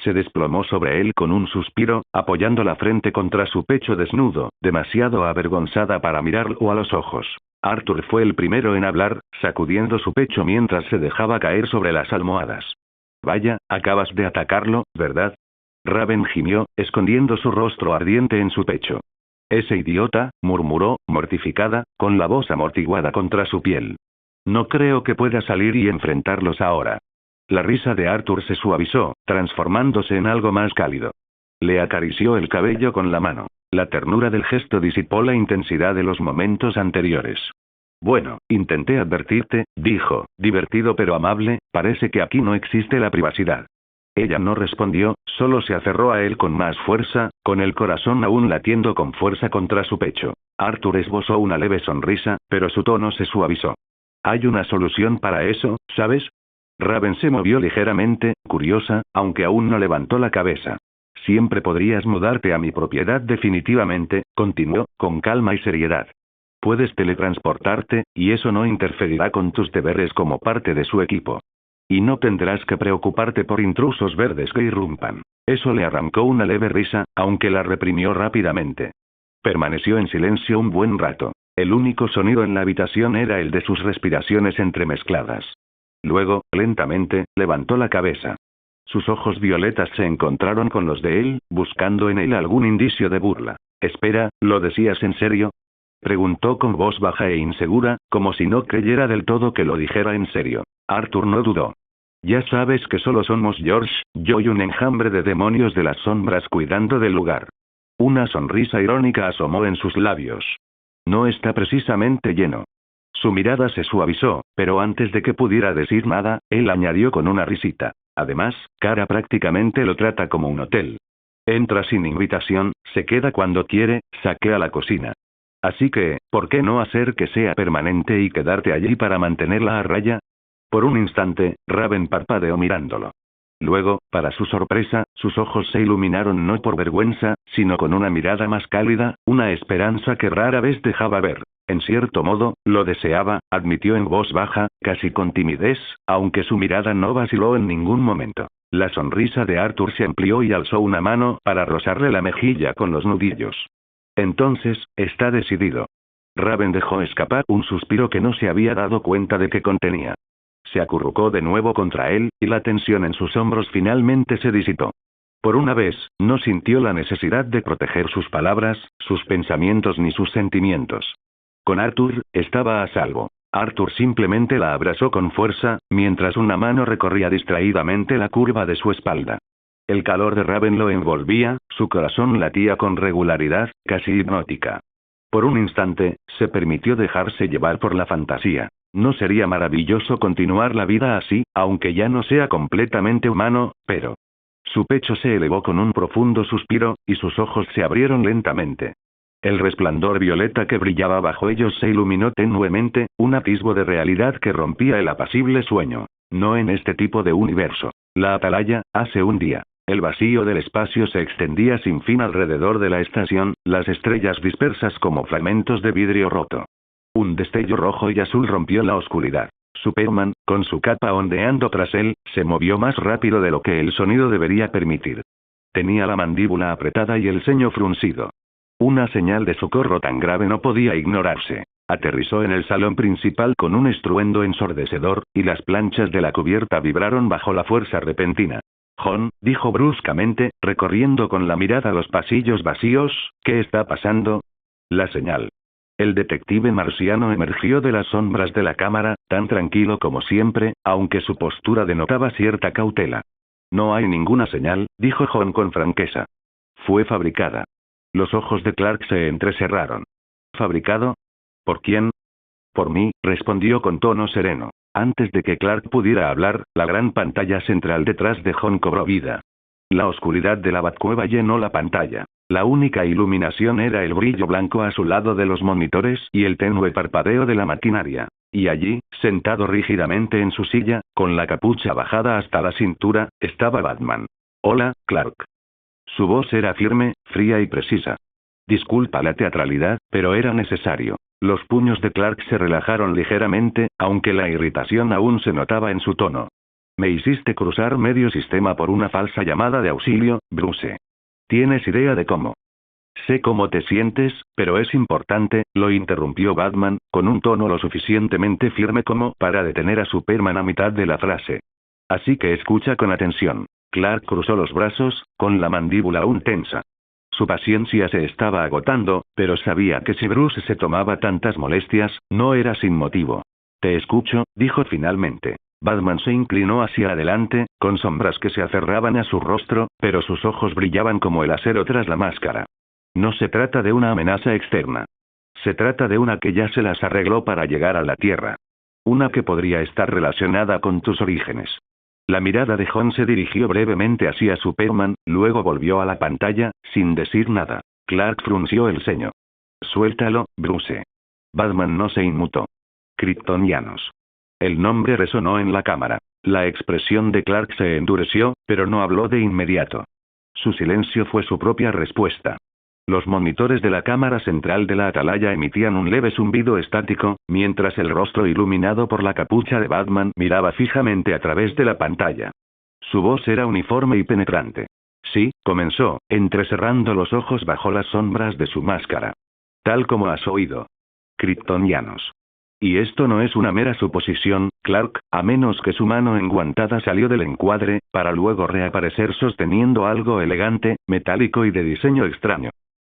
Se desplomó sobre él con un suspiro, apoyando la frente contra su pecho desnudo, demasiado avergonzada para mirarlo a los ojos. Arthur fue el primero en hablar, sacudiendo su pecho mientras se dejaba caer sobre las almohadas. Vaya, acabas de atacarlo, ¿verdad? Raven gimió, escondiendo su rostro ardiente en su pecho. Ese idiota, murmuró, mortificada, con la voz amortiguada contra su piel. No creo que pueda salir y enfrentarlos ahora. La risa de Arthur se suavizó, transformándose en algo más cálido. Le acarició el cabello con la mano. La ternura del gesto disipó la intensidad de los momentos anteriores. Bueno, intenté advertirte, dijo, divertido pero amable, parece que aquí no existe la privacidad. Ella no respondió, solo se aferró a él con más fuerza, con el corazón aún latiendo con fuerza contra su pecho. Arthur esbozó una leve sonrisa, pero su tono se suavizó. Hay una solución para eso, ¿sabes? Raven se movió ligeramente, curiosa, aunque aún no levantó la cabeza. Siempre podrías mudarte a mi propiedad definitivamente, continuó, con calma y seriedad. Puedes teletransportarte, y eso no interferirá con tus deberes como parte de su equipo. Y no tendrás que preocuparte por intrusos verdes que irrumpan. Eso le arrancó una leve risa, aunque la reprimió rápidamente. Permaneció en silencio un buen rato. El único sonido en la habitación era el de sus respiraciones entremezcladas. Luego, lentamente, levantó la cabeza. Sus ojos violetas se encontraron con los de él, buscando en él algún indicio de burla. Espera, ¿lo decías en serio? Preguntó con voz baja e insegura, como si no creyera del todo que lo dijera en serio. Arthur no dudó. Ya sabes que solo somos George, yo y un enjambre de demonios de las sombras cuidando del lugar. Una sonrisa irónica asomó en sus labios. No está precisamente lleno. Su mirada se suavizó, pero antes de que pudiera decir nada, él añadió con una risita. Además, Kara prácticamente lo trata como un hotel. Entra sin invitación, se queda cuando quiere, saquea la cocina. Así que, ¿por qué no hacer que sea permanente y quedarte allí para mantenerla a raya? Por un instante, Raven parpadeó mirándolo. Luego, para su sorpresa, sus ojos se iluminaron no por vergüenza, sino con una mirada más cálida, una esperanza que rara vez dejaba ver. En cierto modo, lo deseaba, admitió en voz baja, casi con timidez, aunque su mirada no vaciló en ningún momento. La sonrisa de Arthur se amplió y alzó una mano para rozarle la mejilla con los nudillos. Entonces, está decidido. Raven dejó escapar un suspiro que no se había dado cuenta de que contenía. Se acurrucó de nuevo contra él, y la tensión en sus hombros finalmente se disipó. Por una vez, no sintió la necesidad de proteger sus palabras, sus pensamientos ni sus sentimientos. Con Arthur, estaba a salvo. Arthur simplemente la abrazó con fuerza, mientras una mano recorría distraídamente la curva de su espalda. El calor de Raven lo envolvía, su corazón latía con regularidad, casi hipnótica. Por un instante, se permitió dejarse llevar por la fantasía. ¿No sería maravilloso continuar la vida así, aunque ya no sea completamente humano, pero? Su pecho se elevó con un profundo suspiro, y sus ojos se abrieron lentamente. El resplandor violeta que brillaba bajo ellos se iluminó tenuemente, un atisbo de realidad que rompía el apacible sueño. No en este tipo de universo. La atalaya, hace un día. El vacío del espacio se extendía sin fin alrededor de la estación, las estrellas dispersas como fragmentos de vidrio roto. Un destello rojo y azul rompió la oscuridad. Superman, con su capa ondeando tras él, se movió más rápido de lo que el sonido debería permitir. Tenía la mandíbula apretada y el ceño fruncido. Una señal de socorro tan grave no podía ignorarse. Aterrizó en el salón principal con un estruendo ensordecedor, y las planchas de la cubierta vibraron bajo la fuerza repentina. John, dijo bruscamente, recorriendo con la mirada los pasillos vacíos, ¿qué está pasando? La señal. El detective marciano emergió de las sombras de la cámara, tan tranquilo como siempre, aunque su postura denotaba cierta cautela. No hay ninguna señal, dijo John con franqueza. Fue fabricada. Los ojos de Clark se entrecerraron. ¿Fabricado? ¿Por quién? Por mí, respondió con tono sereno. Antes de que Clark pudiera hablar, la gran pantalla central detrás de John cobró vida. La oscuridad de la Batcueva llenó la pantalla. La única iluminación era el brillo blanco a su lado de los monitores y el tenue parpadeo de la maquinaria. Y allí, sentado rígidamente en su silla, con la capucha bajada hasta la cintura, estaba Batman. Hola, Clark. Su voz era firme, fría y precisa. Disculpa la teatralidad, pero era necesario. Los puños de Clark se relajaron ligeramente, aunque la irritación aún se notaba en su tono. Me hiciste cruzar medio sistema por una falsa llamada de auxilio, Bruce. ¿Tienes idea de cómo? Sé cómo te sientes, pero es importante, lo interrumpió Batman, con un tono lo suficientemente firme como para detener a Superman a mitad de la frase. Así que escucha con atención. Clark cruzó los brazos, con la mandíbula aún tensa. Su paciencia se estaba agotando, pero sabía que si Bruce se tomaba tantas molestias, no era sin motivo. Te escucho, dijo finalmente. Batman se inclinó hacia adelante, con sombras que se aferraban a su rostro, pero sus ojos brillaban como el acero tras la máscara. No se trata de una amenaza externa. Se trata de una que ya se las arregló para llegar a la Tierra. Una que podría estar relacionada con tus orígenes. La mirada de John se dirigió brevemente hacia Superman, luego volvió a la pantalla, sin decir nada. Clark frunció el ceño. Suéltalo, Bruce. Batman no se inmutó. Kryptonianos. El nombre resonó en la cámara. La expresión de Clark se endureció, pero no habló de inmediato. Su silencio fue su propia respuesta. Los monitores de la cámara central de la atalaya emitían un leve zumbido estático, mientras el rostro iluminado por la capucha de Batman miraba fijamente a través de la pantalla. Su voz era uniforme y penetrante. Sí, comenzó, entrecerrando los ojos bajo las sombras de su máscara. Tal como has oído. Kryptonianos. Y esto no es una mera suposición, Clark, a menos que su mano enguantada salió del encuadre, para luego reaparecer sosteniendo algo elegante, metálico y de diseño extraño.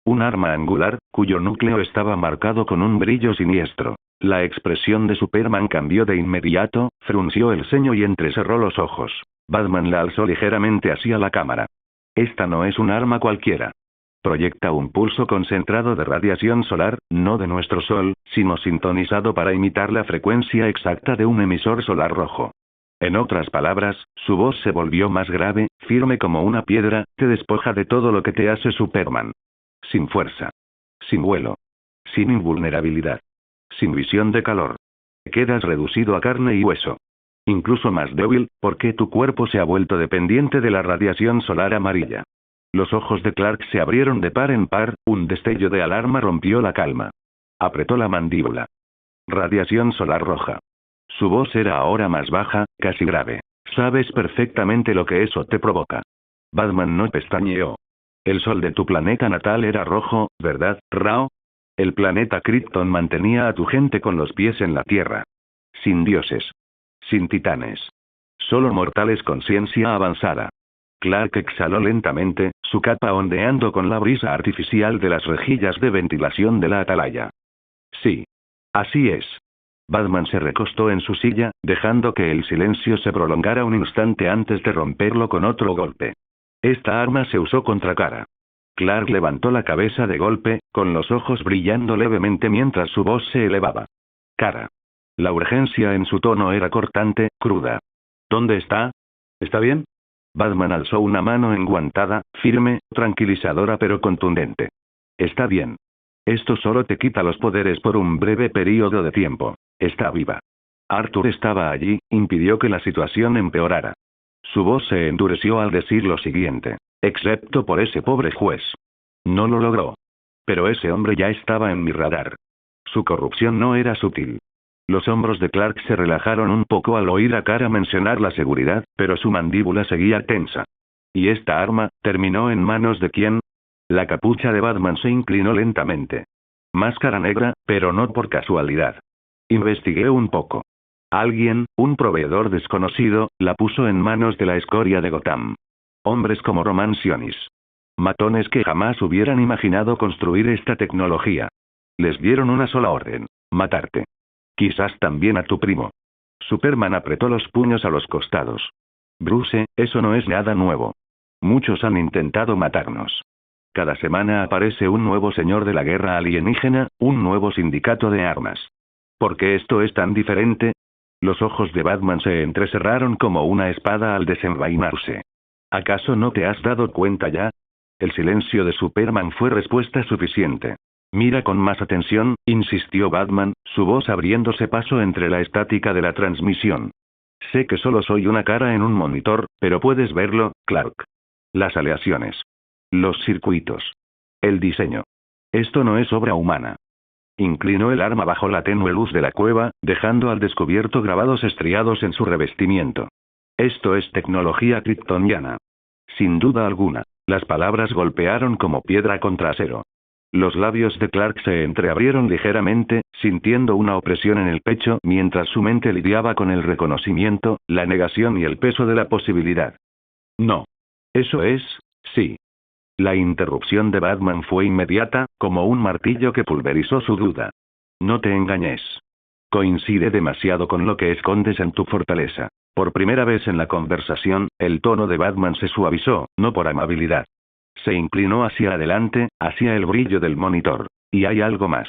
Un arma angular, cuyo núcleo estaba marcado con un brillo siniestro. La expresión de Superman cambió de inmediato, frunció el ceño y entrecerró los ojos. Batman la alzó ligeramente hacia la cámara. Esta no es un arma cualquiera. Proyecta un pulso concentrado de radiación solar, no de nuestro Sol, sino sintonizado para imitar la frecuencia exacta de un emisor solar rojo. En otras palabras, su voz se volvió más grave, firme como una piedra, te despoja de todo lo que te hace Superman. Sin fuerza. Sin vuelo. Sin invulnerabilidad. Sin visión de calor. Quedas reducido a carne y hueso. Incluso más débil, porque tu cuerpo se ha vuelto dependiente de la radiación solar amarilla. Los ojos de Clark se abrieron de par en par, un destello de alarma rompió la calma. Apretó la mandíbula. Radiación solar roja. Su voz era ahora más baja, casi grave. Sabes perfectamente lo que eso te provoca. Batman no pestañeó. El sol de tu planeta natal era rojo, ¿verdad, Rao? El planeta Krypton mantenía a tu gente con los pies en la tierra. Sin dioses. Sin titanes. Solo mortales con ciencia avanzada. Clark exhaló lentamente, su capa ondeando con la brisa artificial de las rejillas de ventilación de la atalaya. Sí. Así es. Batman se recostó en su silla, dejando que el silencio se prolongara un instante antes de romperlo con otro golpe. Esta arma se usó contra Kara. Clark levantó la cabeza de golpe, con los ojos brillando levemente mientras su voz se elevaba. Kara. La urgencia en su tono era cortante, cruda. ¿Dónde está? ¿Está bien? Batman alzó una mano enguantada, firme, tranquilizadora pero contundente. Está bien. Esto solo te quita los poderes por un breve periodo de tiempo. Está viva. Arthur estaba allí, impidió que la situación empeorara. Su voz se endureció al decir lo siguiente. Excepto por ese pobre juez. No lo logró. Pero ese hombre ya estaba en mi radar. Su corrupción no era sutil. Los hombros de Clark se relajaron un poco al oír a Kara mencionar la seguridad, pero su mandíbula seguía tensa. ¿Y esta arma, terminó en manos de quién? La capucha de Batman se inclinó lentamente. Máscara negra, pero no por casualidad. Investigué un poco. Alguien, un proveedor desconocido, la puso en manos de la escoria de Gotham. Hombres como Roman Sionis. Matones que jamás hubieran imaginado construir esta tecnología. Les dieron una sola orden: matarte. Quizás también a tu primo. Superman apretó los puños a los costados. Bruce, eso no es nada nuevo. Muchos han intentado matarnos. Cada semana aparece un nuevo señor de la guerra alienígena, un nuevo sindicato de armas. ¿Por qué esto es tan diferente? Los ojos de Batman se entrecerraron como una espada al desenvainarse. ¿Acaso no te has dado cuenta ya? El silencio de Superman fue respuesta suficiente. Mira con más atención, insistió Batman, su voz abriéndose paso entre la estática de la transmisión. Sé que solo soy una cara en un monitor, pero puedes verlo, Clark. Las aleaciones. Los circuitos. El diseño. Esto no es obra humana. Inclinó el arma bajo la tenue luz de la cueva, dejando al descubierto grabados estriados en su revestimiento. Esto es tecnología kryptoniana. Sin duda alguna. Las palabras golpearon como piedra contra acero. Los labios de Clark se entreabrieron ligeramente, sintiendo una opresión en el pecho mientras su mente lidiaba con el reconocimiento, la negación y el peso de la posibilidad. No. Eso es, sí. La interrupción de Batman fue inmediata, como un martillo que pulverizó su duda. No te engañes. Coincide demasiado con lo que escondes en tu fortaleza. Por primera vez en la conversación, el tono de Batman se suavizó, no por amabilidad. Se inclinó hacia adelante, hacia el brillo del monitor. Y hay algo más.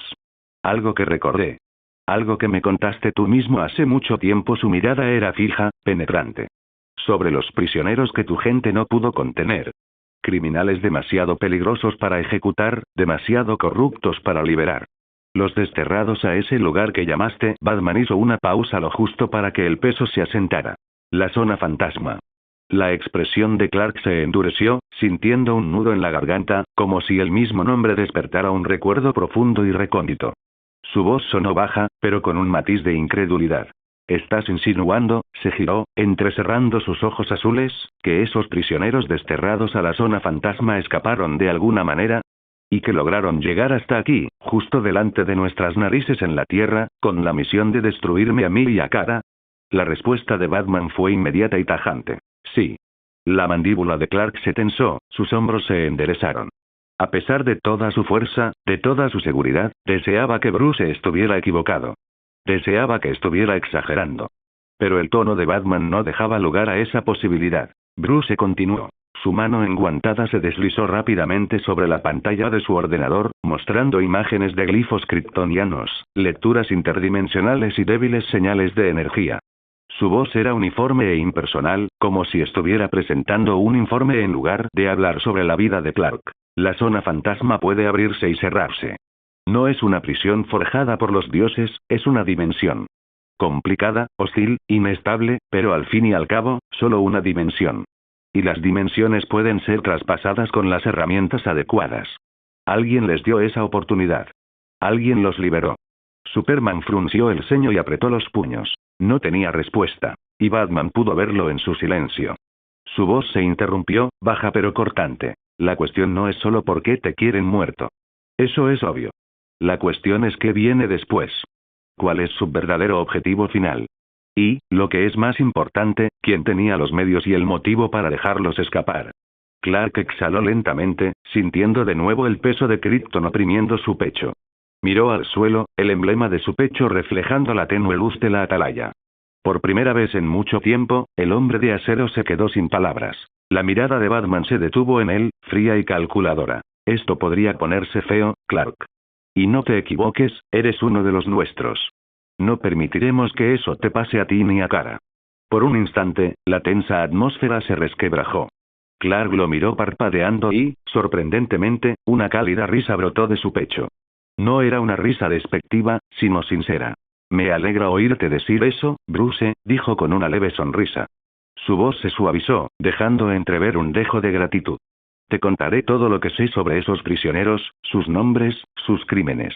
Algo que recordé. Algo que me contaste tú mismo hace mucho tiempo. Su mirada era fija, penetrante. Sobre los prisioneros que tu gente no pudo contener. Criminales demasiado peligrosos para ejecutar, demasiado corruptos para liberar. Los desterrados a ese lugar que llamaste. Batman hizo una pausa lo justo para que el peso se asentara. La zona fantasma. La expresión de Clark se endureció, sintiendo un nudo en la garganta, como si el mismo nombre despertara un recuerdo profundo y recóndito. Su voz sonó baja, pero con un matiz de incredulidad. ¿Estás insinuando? Se giró, entrecerrando sus ojos azules, que esos prisioneros desterrados a la zona fantasma escaparon de alguna manera? ¿Y que lograron llegar hasta aquí, justo delante de nuestras narices en la Tierra, con la misión de destruirme a mí y a Kara? La respuesta de Batman fue inmediata y tajante. Sí. La mandíbula de Clark se tensó, sus hombros se enderezaron. A pesar de toda su fuerza, de toda su seguridad, deseaba que Bruce estuviera equivocado. Deseaba que estuviera exagerando. Pero el tono de Batman no dejaba lugar a esa posibilidad. Bruce continuó. Su mano enguantada se deslizó rápidamente sobre la pantalla de su ordenador, mostrando imágenes de glifos kryptonianos, lecturas interdimensionales y débiles señales de energía. Su voz era uniforme e impersonal, como si estuviera presentando un informe en lugar de hablar sobre la vida de Clark. La zona fantasma puede abrirse y cerrarse. No es una prisión forjada por los dioses, es una dimensión. Complicada, hostil, inestable, pero al fin y al cabo, solo una dimensión. Y las dimensiones pueden ser traspasadas con las herramientas adecuadas. Alguien les dio esa oportunidad. Alguien los liberó. Superman frunció el ceño y apretó los puños. No tenía respuesta. Y Batman pudo verlo en su silencio. Su voz se interrumpió, baja pero cortante. La cuestión no es solo por qué te quieren muerto. Eso es obvio. La cuestión es qué viene después. ¿Cuál es su verdadero objetivo final? Y, lo que es más importante, ¿quién tenía los medios y el motivo para dejarlos escapar? Clark exhaló lentamente, sintiendo de nuevo el peso de Krypton oprimiendo su pecho. Miró al suelo, el emblema de su pecho reflejando la tenue luz de la atalaya. Por primera vez en mucho tiempo, el hombre de acero se quedó sin palabras. La mirada de Batman se detuvo en él, fría y calculadora. Esto podría ponerse feo, Clark. Y no te equivoques, eres uno de los nuestros. No permitiremos que eso te pase a ti ni a Kara. Por un instante, la tensa atmósfera se resquebrajó. Clark lo miró parpadeando y, sorprendentemente, una cálida risa brotó de su pecho. No era una risa despectiva, sino sincera. Me alegra oírte decir eso, Bruce, dijo con una leve sonrisa. Su voz se suavizó, dejando entrever un dejo de gratitud. Te contaré todo lo que sé sobre esos prisioneros, sus nombres, sus crímenes.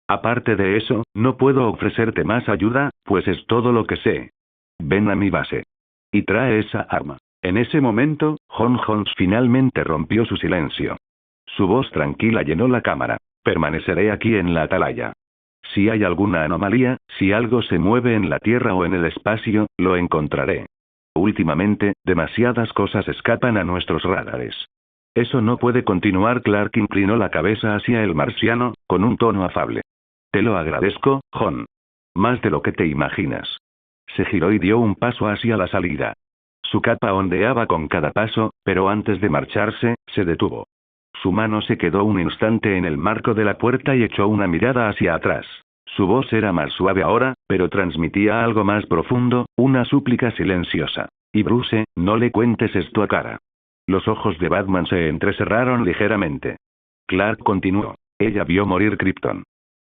Aparte de eso, no puedo ofrecerte más ayuda, pues es todo lo que sé. Ven a mi base. Y trae esa arma. En ese momento, John Jones finalmente rompió su silencio. Su voz tranquila llenó la cámara. Permaneceré aquí en la atalaya. Si hay alguna anomalía, si algo se mueve en la Tierra o en el espacio, lo encontraré. Últimamente, demasiadas cosas escapan a nuestros radares. Eso no puede continuar. Clark inclinó la cabeza hacia el marciano, con un tono afable. Te lo agradezco, John. Más de lo que te imaginas. Se giró y dio un paso hacia la salida. Su capa ondeaba con cada paso, pero antes de marcharse, se detuvo. Su mano se quedó un instante en el marco de la puerta y echó una mirada hacia atrás. Su voz era más suave ahora, pero transmitía algo más profundo, una súplica silenciosa. Y Bruce, no le cuentes esto a Kara. Los ojos de Batman se entrecerraron ligeramente. Clark continuó. Ella vio morir Krypton.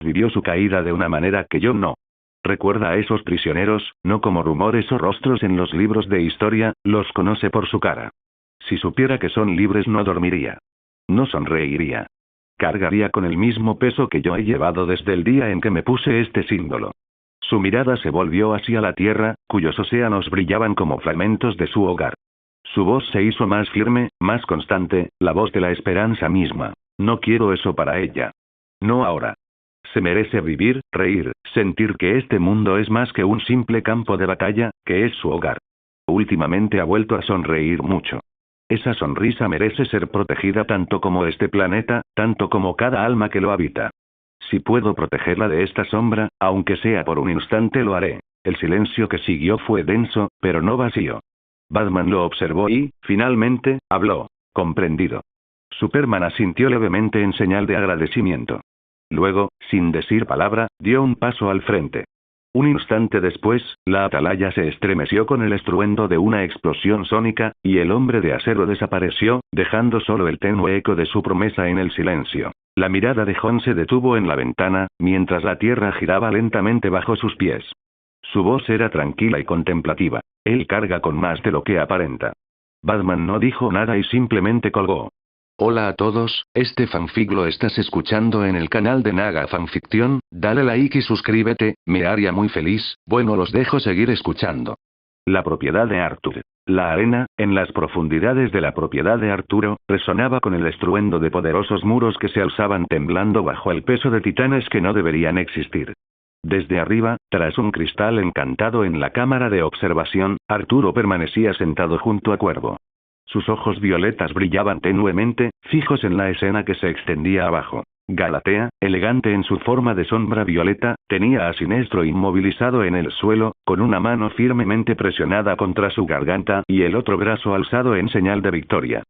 Vivió su caída de una manera que yo no. Recuerda a esos prisioneros, no como rumores o rostros en los libros de historia, los conoce por su cara. Si supiera que son libres no dormiría. No sonreiría. Cargaría con el mismo peso que yo he llevado desde el día en que me puse este símbolo. Su mirada se volvió hacia la tierra, cuyos océanos brillaban como fragmentos de su hogar. Su voz se hizo más firme, más constante, la voz de la esperanza misma. No quiero eso para ella. No ahora. Se merece vivir, reír, sentir que este mundo es más que un simple campo de batalla, que es su hogar. Últimamente ha vuelto a sonreír mucho. Esa sonrisa merece ser protegida tanto como este planeta, tanto como cada alma que lo habita. Si puedo protegerla de esta sombra, aunque sea por un instante lo haré. El silencio que siguió fue denso, pero no vacío. Batman lo observó y, finalmente, habló. Comprendido. Superman asintió levemente en señal de agradecimiento. Luego, sin decir palabra, dio un paso al frente. Un instante después, la atalaya se estremeció con el estruendo de una explosión sónica, y el hombre de acero desapareció, dejando solo el tenue eco de su promesa en el silencio. La mirada de John se detuvo en la ventana, mientras la tierra giraba lentamente bajo sus pies. Su voz era tranquila y contemplativa. Él carga con más de lo que aparenta. Batman no dijo nada y simplemente colgó. Hola a todos, este fanfic lo estás escuchando en el canal de Naga Fanfiction, dale like y suscríbete, me haría muy feliz. Bueno, los dejo seguir escuchando. La propiedad de Arthur. La arena, en las profundidades de la propiedad de Arturo, resonaba con el estruendo de poderosos muros que se alzaban temblando bajo el peso de titanes que no deberían existir. Desde arriba, tras un cristal encantado en la cámara de observación, Arturo permanecía sentado junto a Cuervo. Sus ojos violetas brillaban tenuemente, fijos en la escena que se extendía abajo. Galatea, elegante en su forma de sombra violeta, tenía a Sinestro inmovilizado en el suelo, con una mano firmemente presionada contra su garganta y el otro brazo alzado en señal de victoria.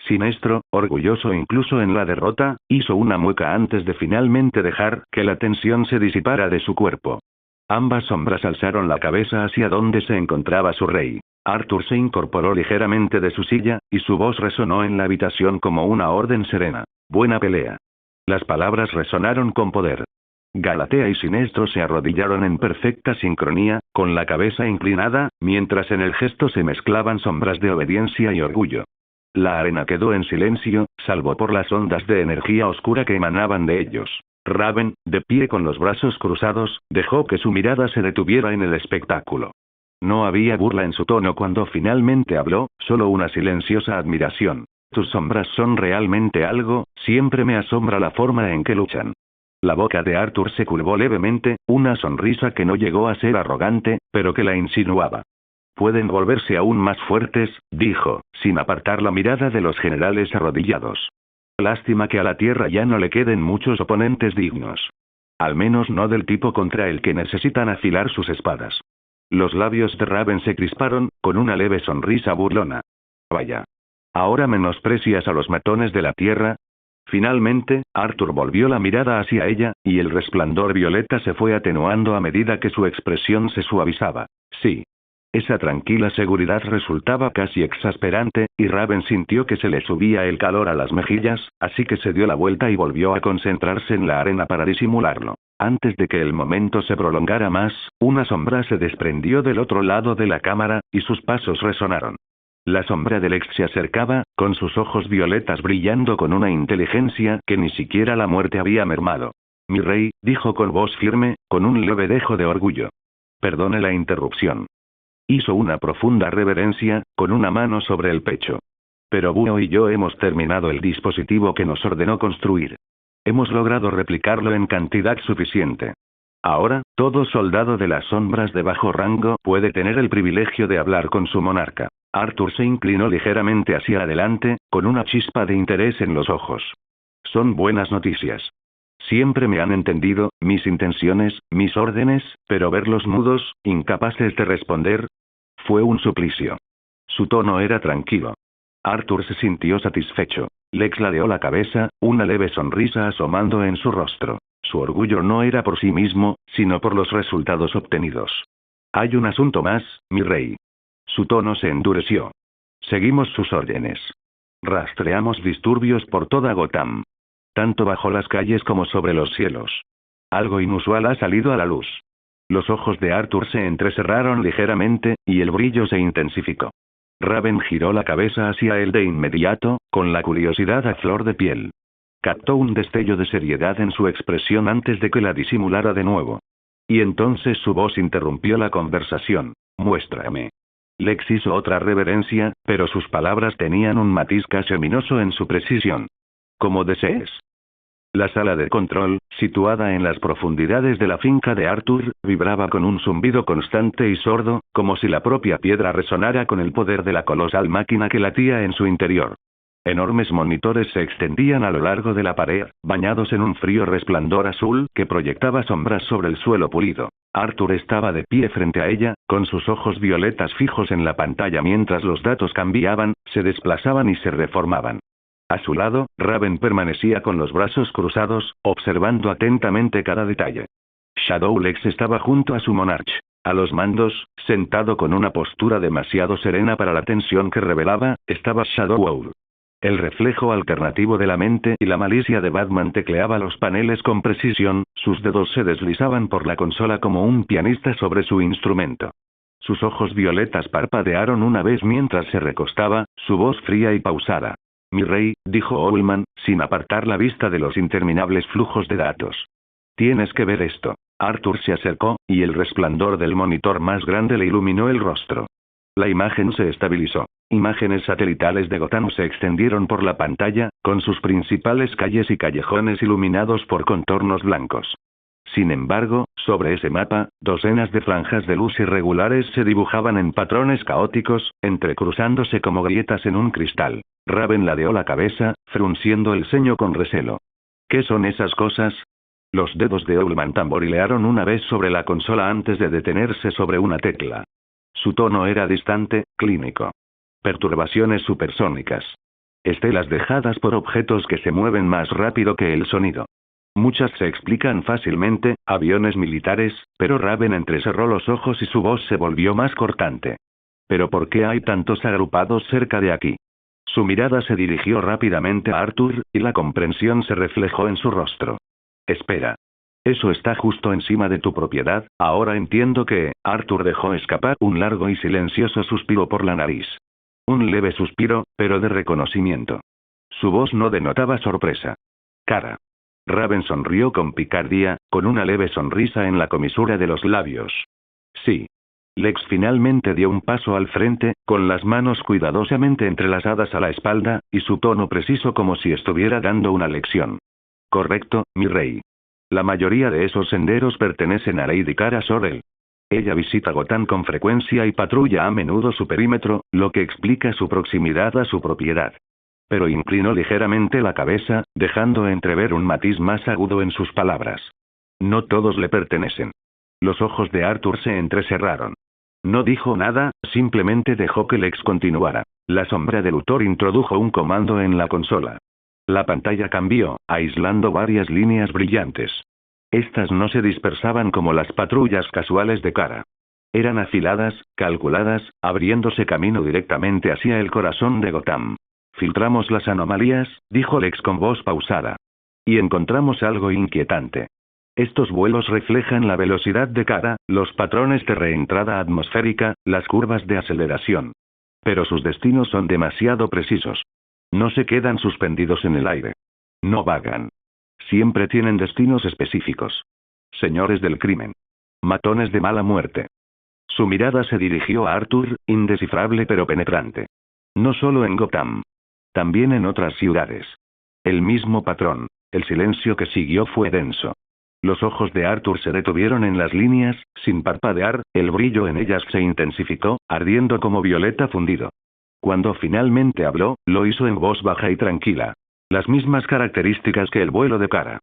Sinestro, orgulloso incluso en la derrota, hizo una mueca antes de finalmente dejar que la tensión se disipara de su cuerpo. Ambas sombras alzaron la cabeza hacia donde se encontraba su rey. Arthur se incorporó ligeramente de su silla, y su voz resonó en la habitación como una orden serena. Buena pelea. Las palabras resonaron con poder. Galatea y Sinestro se arrodillaron en perfecta sincronía, con la cabeza inclinada, mientras en el gesto se mezclaban sombras de obediencia y orgullo. La arena quedó en silencio, salvo por las ondas de energía oscura que emanaban de ellos. Raven, de pie con los brazos cruzados, dejó que su mirada se detuviera en el espectáculo. No había burla en su tono cuando finalmente habló, solo una silenciosa admiración. Tus sombras son realmente algo, siempre me asombra la forma en que luchan. La boca de Arthur se curvó levemente, una sonrisa que no llegó a ser arrogante, pero que la insinuaba. Pueden volverse aún más fuertes, dijo, sin apartar la mirada de los generales arrodillados. Lástima que a la Tierra ya no le queden muchos oponentes dignos. Al menos no del tipo contra el que necesitan afilar sus espadas. Los labios de Raven se crisparon, con una leve sonrisa burlona. Vaya. ¿Ahora menosprecias a los matones de la Tierra? Finalmente, Arthur volvió la mirada hacia ella, y el resplandor violeta se fue atenuando a medida que su expresión se suavizaba. Sí. Esa tranquila seguridad resultaba casi exasperante, y Raven sintió que se le subía el calor a las mejillas, así que se dio la vuelta y volvió a concentrarse en la arena para disimularlo. Antes de que el momento se prolongara más, una sombra se desprendió del otro lado de la cámara, y sus pasos resonaron. La sombra de Lex se acercaba, con sus ojos violetas brillando con una inteligencia que ni siquiera la muerte había mermado. Mi rey, dijo con voz firme, con un leve dejo de orgullo. Perdone la interrupción. Hizo una profunda reverencia, con una mano sobre el pecho. Pero Búho y yo hemos terminado el dispositivo que nos ordenó construir. Hemos logrado replicarlo en cantidad suficiente. Ahora, todo soldado de las sombras de bajo rango puede tener el privilegio de hablar con su monarca. Arthur se inclinó ligeramente hacia adelante, con una chispa de interés en los ojos. Son buenas noticias. Siempre me han entendido, mis intenciones, mis órdenes, pero verlos mudos, incapaces de responder, fue un suplicio. Su tono era tranquilo. Arthur se sintió satisfecho. Lex ladeó la cabeza, una leve sonrisa asomando en su rostro. Su orgullo no era por sí mismo, sino por los resultados obtenidos. Hay un asunto más, mi rey. Su tono se endureció. Seguimos sus órdenes. Rastreamos disturbios por toda Gotham. Tanto bajo las calles como sobre los cielos. Algo inusual ha salido a la luz. Los ojos de Arthur se entrecerraron ligeramente, y el brillo se intensificó. Raven giró la cabeza hacia él de inmediato, con la curiosidad a flor de piel. Captó un destello de seriedad en su expresión antes de que la disimulara de nuevo. Y entonces su voz interrumpió la conversación. Muéstrame. Lex hizo otra reverencia, pero sus palabras tenían un matiz casi ominoso en su precisión. Como desees. La sala de control, situada en las profundidades de la finca de Arthur, vibraba con un zumbido constante y sordo, como si la propia piedra resonara con el poder de la colosal máquina que latía en su interior. Enormes monitores se extendían a lo largo de la pared, bañados en un frío resplandor azul que proyectaba sombras sobre el suelo pulido. Arthur estaba de pie frente a ella, con sus ojos violetas fijos en la pantalla mientras los datos cambiaban, se desplazaban y se reformaban. A su lado, Raven permanecía con los brazos cruzados, observando atentamente cada detalle. Shadow Lex estaba junto a su monarca. A los mandos, sentado con una postura demasiado serena para la tensión que revelaba, estaba Shadow Owl. El reflejo alternativo de la mente y la malicia de Batman tecleaba los paneles con precisión, sus dedos se deslizaban por la consola como un pianista sobre su instrumento. Sus ojos violetas parpadearon una vez mientras se recostaba, su voz fría y pausada. Mi rey, dijo Owlman, sin apartar la vista de los interminables flujos de datos. Tienes que ver esto. Arthur se acercó, y el resplandor del monitor más grande le iluminó el rostro. La imagen se estabilizó. Imágenes satelitales de Gotham se extendieron por la pantalla, con sus principales calles y callejones iluminados por contornos blancos. Sin embargo, sobre ese mapa, docenas de franjas de luz irregulares se dibujaban en patrones caóticos, entrecruzándose como grietas en un cristal. Raven ladeó la cabeza, frunciendo el ceño con recelo. ¿Qué son esas cosas? Los dedos de Owlman tamborilearon una vez sobre la consola antes de detenerse sobre una tecla. Su tono era distante, clínico. Perturbaciones supersónicas. Estelas dejadas por objetos que se mueven más rápido que el sonido. Muchas se explican fácilmente, aviones militares, pero Raven entrecerró los ojos y su voz se volvió más cortante. ¿Pero por qué hay tantos agrupados cerca de aquí? Su mirada se dirigió rápidamente a Arthur, y la comprensión se reflejó en su rostro. Espera. Eso está justo encima de tu propiedad, ahora entiendo que... Arthur dejó escapar un largo y silencioso suspiro por la nariz. Un leve suspiro, pero de reconocimiento. Su voz no denotaba sorpresa. Cara. Raven sonrió con picardía, con una leve sonrisa en la comisura de los labios. Sí. Lex finalmente dio un paso al frente, con las manos cuidadosamente entrelazadas a la espalda, y su tono preciso como si estuviera dando una lección. Correcto, mi rey. La mayoría de esos senderos pertenecen a Lady Kara Zor-El. Ella visita Gotham con frecuencia y patrulla a menudo su perímetro, lo que explica su proximidad a su propiedad. Pero inclinó ligeramente la cabeza, dejando entrever un matiz más agudo en sus palabras. No todos le pertenecen. Los ojos de Arthur se entrecerraron. No dijo nada, simplemente dejó que Lex continuara. La sombra de Luthor introdujo un comando en la consola. La pantalla cambió, aislando varias líneas brillantes. Estas no se dispersaban como las patrullas casuales de Kara. Eran afiladas, calculadas, abriéndose camino directamente hacia el corazón de Gotham. Filtramos las anomalías, dijo Lex con voz pausada. Y encontramos algo inquietante. Estos vuelos reflejan la velocidad de Kara, los patrones de reentrada atmosférica, las curvas de aceleración. Pero sus destinos son demasiado precisos. No se quedan suspendidos en el aire. No vagan. Siempre tienen destinos específicos. Señores del crimen. Matones de mala muerte. Su mirada se dirigió a Arthur, indescifrable pero penetrante. No solo en Gotham. También en otras ciudades. El mismo patrón. El silencio que siguió fue denso. Los ojos de Arthur se detuvieron en las líneas, sin parpadear, el brillo en ellas se intensificó, ardiendo como violeta fundido. Cuando finalmente habló, lo hizo en voz baja y tranquila. Las mismas características que el vuelo de Kara.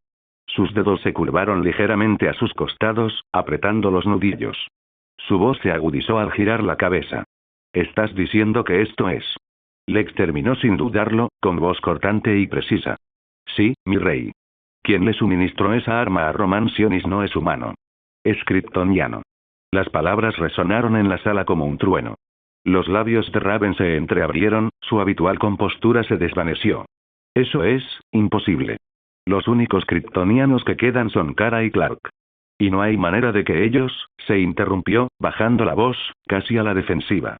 Sus dedos se curvaron ligeramente a sus costados, apretando los nudillos. Su voz se agudizó al girar la cabeza. ¿Estás diciendo que esto es? Lex terminó sin dudarlo, con voz cortante y precisa. Sí, mi rey. Quien le suministró esa arma a Roman Sionis no es humano. Es kryptoniano. Las palabras resonaron en la sala como un trueno. Los labios de Raven se entreabrieron, su habitual compostura se desvaneció. Eso es, imposible. Los únicos kryptonianos que quedan son Kara y Clark. Y no hay manera de que ellos, se interrumpió, bajando la voz, casi a la defensiva.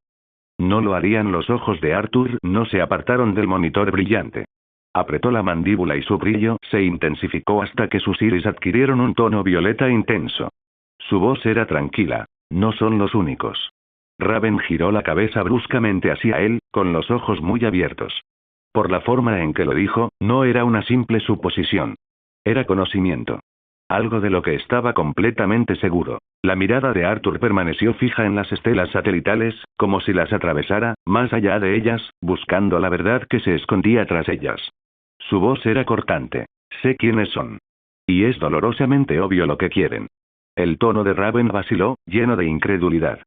No lo harían. Los ojos de Arthur no se apartaron del monitor brillante. Apretó la mandíbula y su brillo se intensificó hasta que sus iris adquirieron un tono violeta intenso. Su voz era tranquila. No son los únicos. Raven giró la cabeza bruscamente hacia él, con los ojos muy abiertos. Por la forma en que lo dijo, no era una simple suposición. Era conocimiento. Algo de lo que estaba completamente seguro. La mirada de Arthur permaneció fija en las estelas satelitales, como si las atravesara, más allá de ellas, buscando la verdad que se escondía tras ellas. Su voz era cortante. Sé quiénes son. Y es dolorosamente obvio lo que quieren. El tono de Raven vaciló, lleno de incredulidad.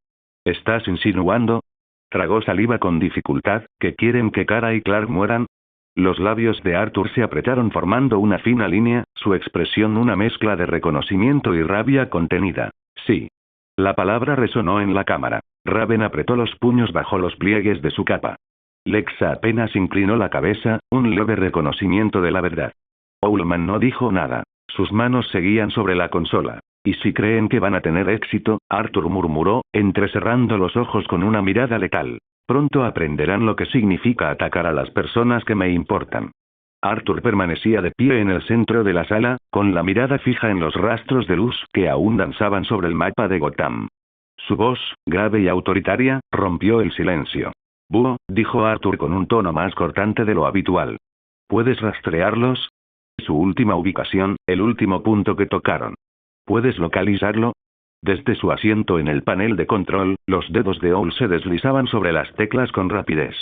¿Estás insinuando? Tragó saliva con dificultad, ¿que quieren que Kara y Clark mueran? Los labios de Arthur se apretaron formando una fina línea, su expresión una mezcla de reconocimiento y rabia contenida. Sí. La palabra resonó en la cámara. Raven apretó los puños bajo los pliegues de su capa. Lexa apenas inclinó la cabeza, un leve reconocimiento de la verdad. Owlman no dijo nada. Sus manos seguían sobre la consola. ¿Y si creen que van a tener éxito? Arthur murmuró, entrecerrando los ojos con una mirada letal. Pronto aprenderán lo que significa atacar a las personas que me importan. Arthur permanecía de pie en el centro de la sala, con la mirada fija en los rastros de luz que aún danzaban sobre el mapa de Gotham. Su voz, grave y autoritaria, rompió el silencio. Búho, dijo Arthur con un tono más cortante de lo habitual. ¿Puedes rastrearlos? Su última ubicación, el último punto que tocaron. ¿Puedes localizarlo? Desde su asiento en el panel de control, los dedos de Owl se deslizaban sobre las teclas con rapidez.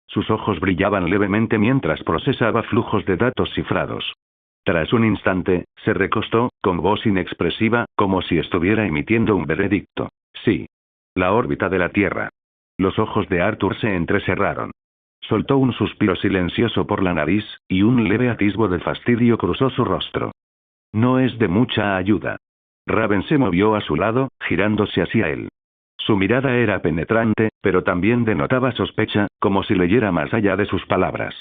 Sus ojos brillaban levemente mientras procesaba flujos de datos cifrados. Tras un instante, se recostó, con voz inexpresiva, como si estuviera emitiendo un veredicto. Sí. La órbita de la Tierra. Los ojos de Arthur se entrecerraron. Soltó un suspiro silencioso por la nariz, y un leve atisbo de fastidio cruzó su rostro. No es de mucha ayuda. Raven se movió a su lado, girándose hacia él. Su mirada era penetrante, pero también denotaba sospecha, como si leyera más allá de sus palabras.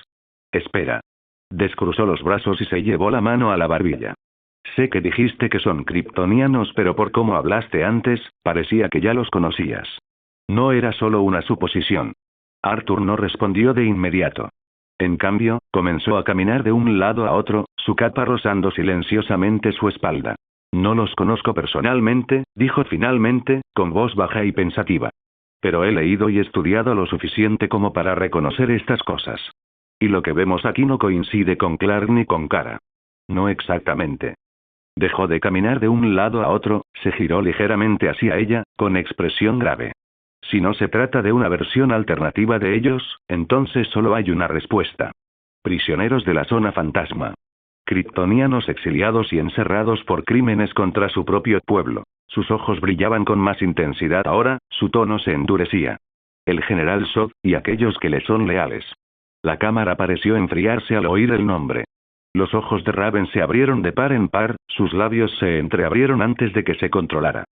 Espera. Descruzó los brazos y se llevó la mano a la barbilla. Sé que dijiste que son kryptonianos, pero por cómo hablaste antes, parecía que ya los conocías. No era solo una suposición. Arthur no respondió de inmediato. En cambio, comenzó a caminar de un lado a otro, su capa rozando silenciosamente su espalda. No los conozco personalmente, dijo finalmente, con voz baja y pensativa. Pero he leído y estudiado lo suficiente como para reconocer estas cosas. Y lo que vemos aquí no coincide con Clark ni con Kara. No exactamente. Dejó de caminar de un lado a otro, se giró ligeramente hacia ella, con expresión grave. Si no se trata de una versión alternativa de ellos, entonces solo hay una respuesta. Prisioneros de la zona fantasma. Kryptonianos exiliados y encerrados por crímenes contra su propio pueblo. Sus ojos brillaban con más intensidad ahora, su tono se endurecía. El general Zod, y aquellos que le son leales. La cámara pareció enfriarse al oír el nombre. Los ojos de Raven se abrieron de par en par, sus labios se entreabrieron antes de que se controlara.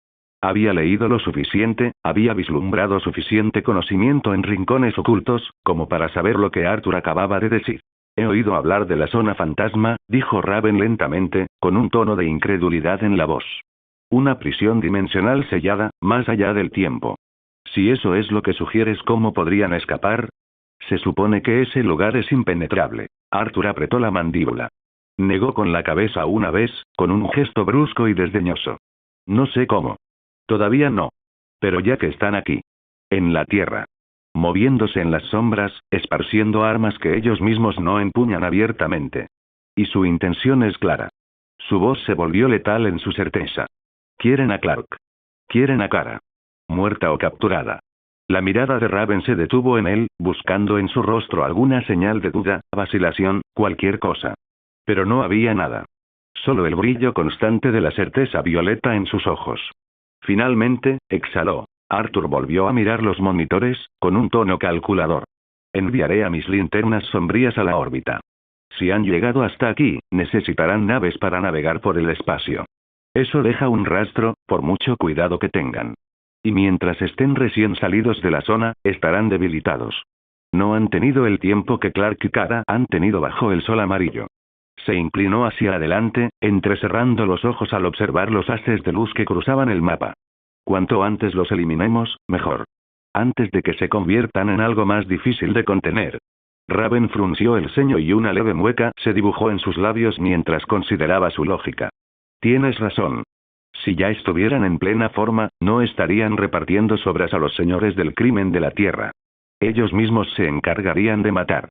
Había leído lo suficiente, había vislumbrado suficiente conocimiento en rincones ocultos, como para saber lo que Arthur acababa de decir. He oído hablar de la zona fantasma, dijo Raven lentamente, con un tono de incredulidad en la voz. Una prisión dimensional sellada, más allá del tiempo. Si eso es lo que sugieres, ¿cómo podrían escapar? Se supone que ese lugar es impenetrable. Arthur apretó la mandíbula. Negó con la cabeza una vez, con un gesto brusco y desdeñoso. No sé cómo. Todavía no. Pero ya que están aquí. En la tierra. Moviéndose en las sombras, esparciendo armas que ellos mismos no empuñan abiertamente. Y su intención es clara. Su voz se volvió letal en su certeza. Quieren a Clark. Quieren a Kara. Muerta o capturada. La mirada de Raven se detuvo en él, buscando en su rostro alguna señal de duda, vacilación, cualquier cosa. Pero no había nada. Solo el brillo constante de la certeza violeta en sus ojos. Finalmente, exhaló. Arthur volvió a mirar los monitores, con un tono calculador. Enviaré a mis linternas sombrías a la órbita. Si han llegado hasta aquí, necesitarán naves para navegar por el espacio. Eso deja un rastro, por mucho cuidado que tengan. Y mientras estén recién salidos de la zona, estarán debilitados. No han tenido el tiempo que Clark y Kara han tenido bajo el sol amarillo. Se inclinó hacia adelante, entrecerrando los ojos al observar los haces de luz que cruzaban el mapa. Cuanto antes los eliminemos, mejor. Antes de que se conviertan en algo más difícil de contener. Raven frunció el ceño y una leve mueca se dibujó en sus labios mientras consideraba su lógica. Tienes razón. Si ya estuvieran en plena forma, no estarían repartiendo sobras a los señores del crimen de la tierra. Ellos mismos se encargarían de matar.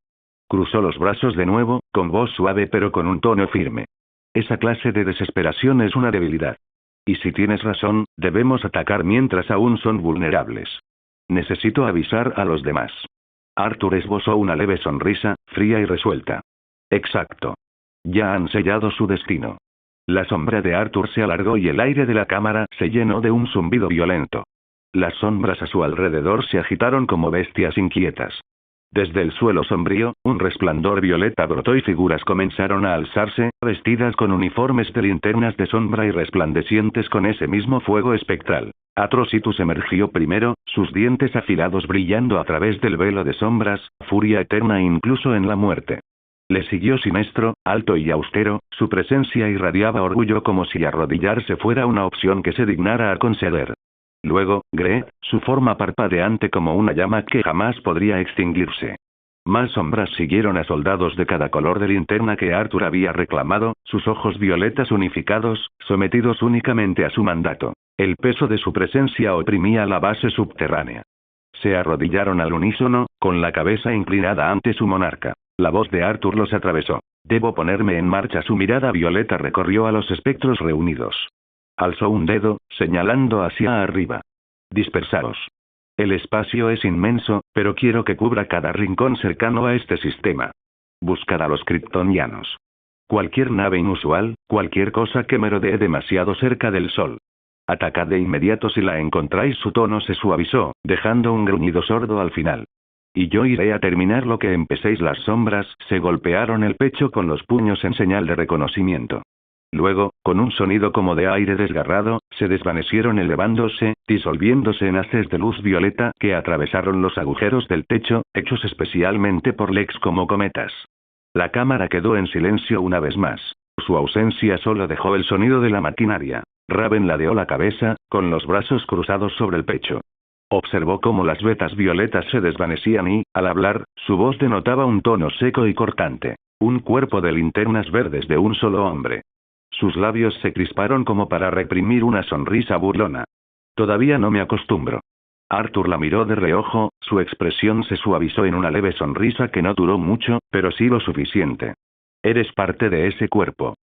Cruzó los brazos de nuevo, con voz suave pero con un tono firme. Esa clase de desesperación es una debilidad. Y si tienes razón, debemos atacar mientras aún son vulnerables. Necesito avisar a los demás. Arthur esbozó una leve sonrisa, fría y resuelta. Exacto. Ya han sellado su destino. La sombra de Arthur se alargó y el aire de la cámara se llenó de un zumbido violento. Las sombras a su alrededor se agitaron como bestias inquietas. Desde el suelo sombrío, un resplandor violeta brotó y figuras comenzaron a alzarse, vestidas con uniformes de linternas de sombra y resplandecientes con ese mismo fuego espectral. Atrocitus emergió primero, sus dientes afilados brillando a través del velo de sombras, furia eterna incluso en la muerte. Le siguió Sinestro, alto y austero, su presencia irradiaba orgullo como si arrodillarse fuera una opción que se dignara a conceder. Luego, Grey, su forma parpadeante como una llama que jamás podría extinguirse. Más sombras siguieron a soldados de cada color de linterna que Arthur había reclamado, sus ojos violetas unificados, sometidos únicamente a su mandato. El peso de su presencia oprimía la base subterránea. Se arrodillaron al unísono, con la cabeza inclinada ante su monarca. La voz de Arthur los atravesó. Debo ponerme en marcha. Su mirada violeta recorrió a los espectros reunidos. Alzó un dedo, señalando hacia arriba. Dispersaos. El espacio es inmenso, pero quiero que cubra cada rincón cercano a este sistema. Buscad a los kryptonianos. Cualquier nave inusual, cualquier cosa que merodee demasiado cerca del sol. Atacad de inmediato si la encontráis. Su tono se suavizó, dejando un gruñido sordo al final. Y yo iré a terminar lo que empecéis. Las sombras se golpearon el pecho con los puños en señal de reconocimiento. Luego, con un sonido como de aire desgarrado, se desvanecieron elevándose, disolviéndose en haces de luz violeta que atravesaron los agujeros del techo, hechos especialmente por Lex como cometas. La cámara quedó en silencio una vez más. Su ausencia solo dejó el sonido de la maquinaria. Raven ladeó la cabeza, con los brazos cruzados sobre el pecho. Observó cómo las vetas violetas se desvanecían y, al hablar, su voz denotaba un tono seco y cortante. Un cuerpo de linternas verdes de un solo hombre. Sus labios se crisparon como para reprimir una sonrisa burlona. Todavía no me acostumbro. Arthur la miró de reojo, su expresión se suavizó en una leve sonrisa que no duró mucho, pero sí lo suficiente. Eres parte de ese cuerpo.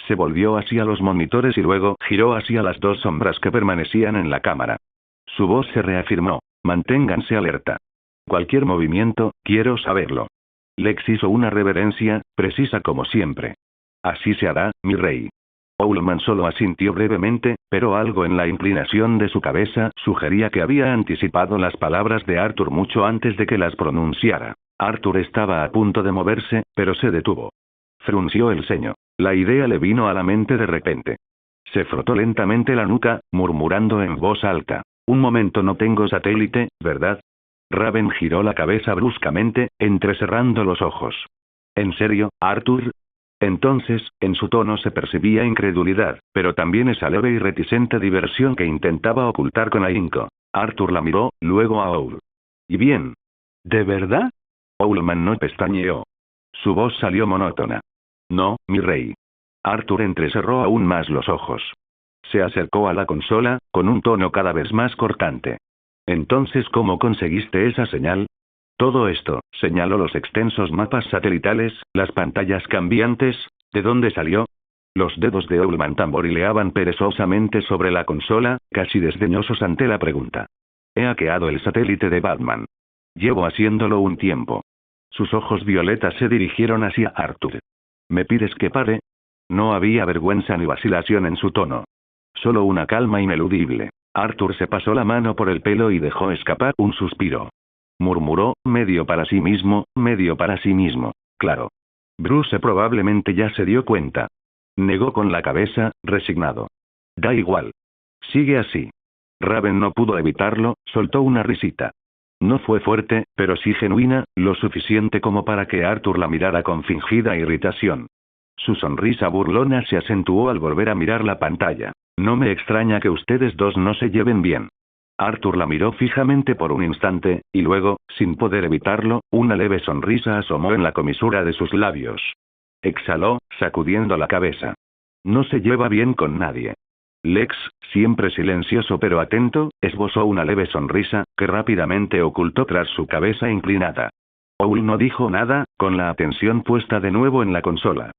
Se volvió hacia los monitores y luego giró hacia las dos sombras que permanecían en la cámara. Su voz se reafirmó. Manténganse alerta. Cualquier movimiento, quiero saberlo. Lex hizo una reverencia, precisa como siempre. Así se hará, mi rey. Owlman solo asintió brevemente, pero algo en la inclinación de su cabeza sugería que había anticipado las palabras de Arthur mucho antes de que las pronunciara. Arthur estaba a punto de moverse, pero se detuvo. Frunció el ceño. La idea le vino a la mente de repente. Se frotó lentamente la nuca, murmurando en voz alta. Un momento, no tengo satélite, ¿verdad? Raven giró la cabeza bruscamente, entrecerrando los ojos. ¿En serio, Arthur? Entonces, en su tono se percibía incredulidad, pero también esa leve y reticente diversión que intentaba ocultar con ahínco. Arthur la miró, luego a Owl. ¿Y bien? ¿De verdad? Owlman no pestañeó. Su voz salió monótona. No, mi rey. Arthur entrecerró aún más los ojos. Se acercó a la consola, con un tono cada vez más cortante. Entonces, ¿cómo conseguiste esa señal? Todo esto, señaló los extensos mapas satelitales, las pantallas cambiantes, ¿de dónde salió? Los dedos de Owlman tamborileaban perezosamente sobre la consola, casi desdeñosos ante la pregunta. He hackeado el satélite de Batman. Llevo haciéndolo un tiempo. Sus ojos violetas se dirigieron hacia Arthur. ¿Me pides que pare? No había vergüenza ni vacilación en su tono. Solo una calma ineludible. Arthur se pasó la mano por el pelo y dejó escapar un suspiro. Murmuró, medio para sí mismo, medio para sí mismo. Claro. Bruce probablemente ya se dio cuenta. Negó con la cabeza, resignado. Da igual. Sigue así. Raven no pudo evitarlo, soltó una risita. No fue fuerte, pero sí genuina, lo suficiente como para que Arthur la mirara con fingida irritación. Su sonrisa burlona se acentuó al volver a mirar la pantalla. No me extraña que ustedes dos no se lleven bien. Arthur la miró fijamente por un instante, y luego, sin poder evitarlo, una leve sonrisa asomó en la comisura de sus labios. Exhaló, sacudiendo la cabeza. No se lleva bien con nadie. Lex, siempre silencioso pero atento, esbozó una leve sonrisa, que rápidamente ocultó tras su cabeza inclinada. Owl no dijo nada, con la atención puesta de nuevo en la consola.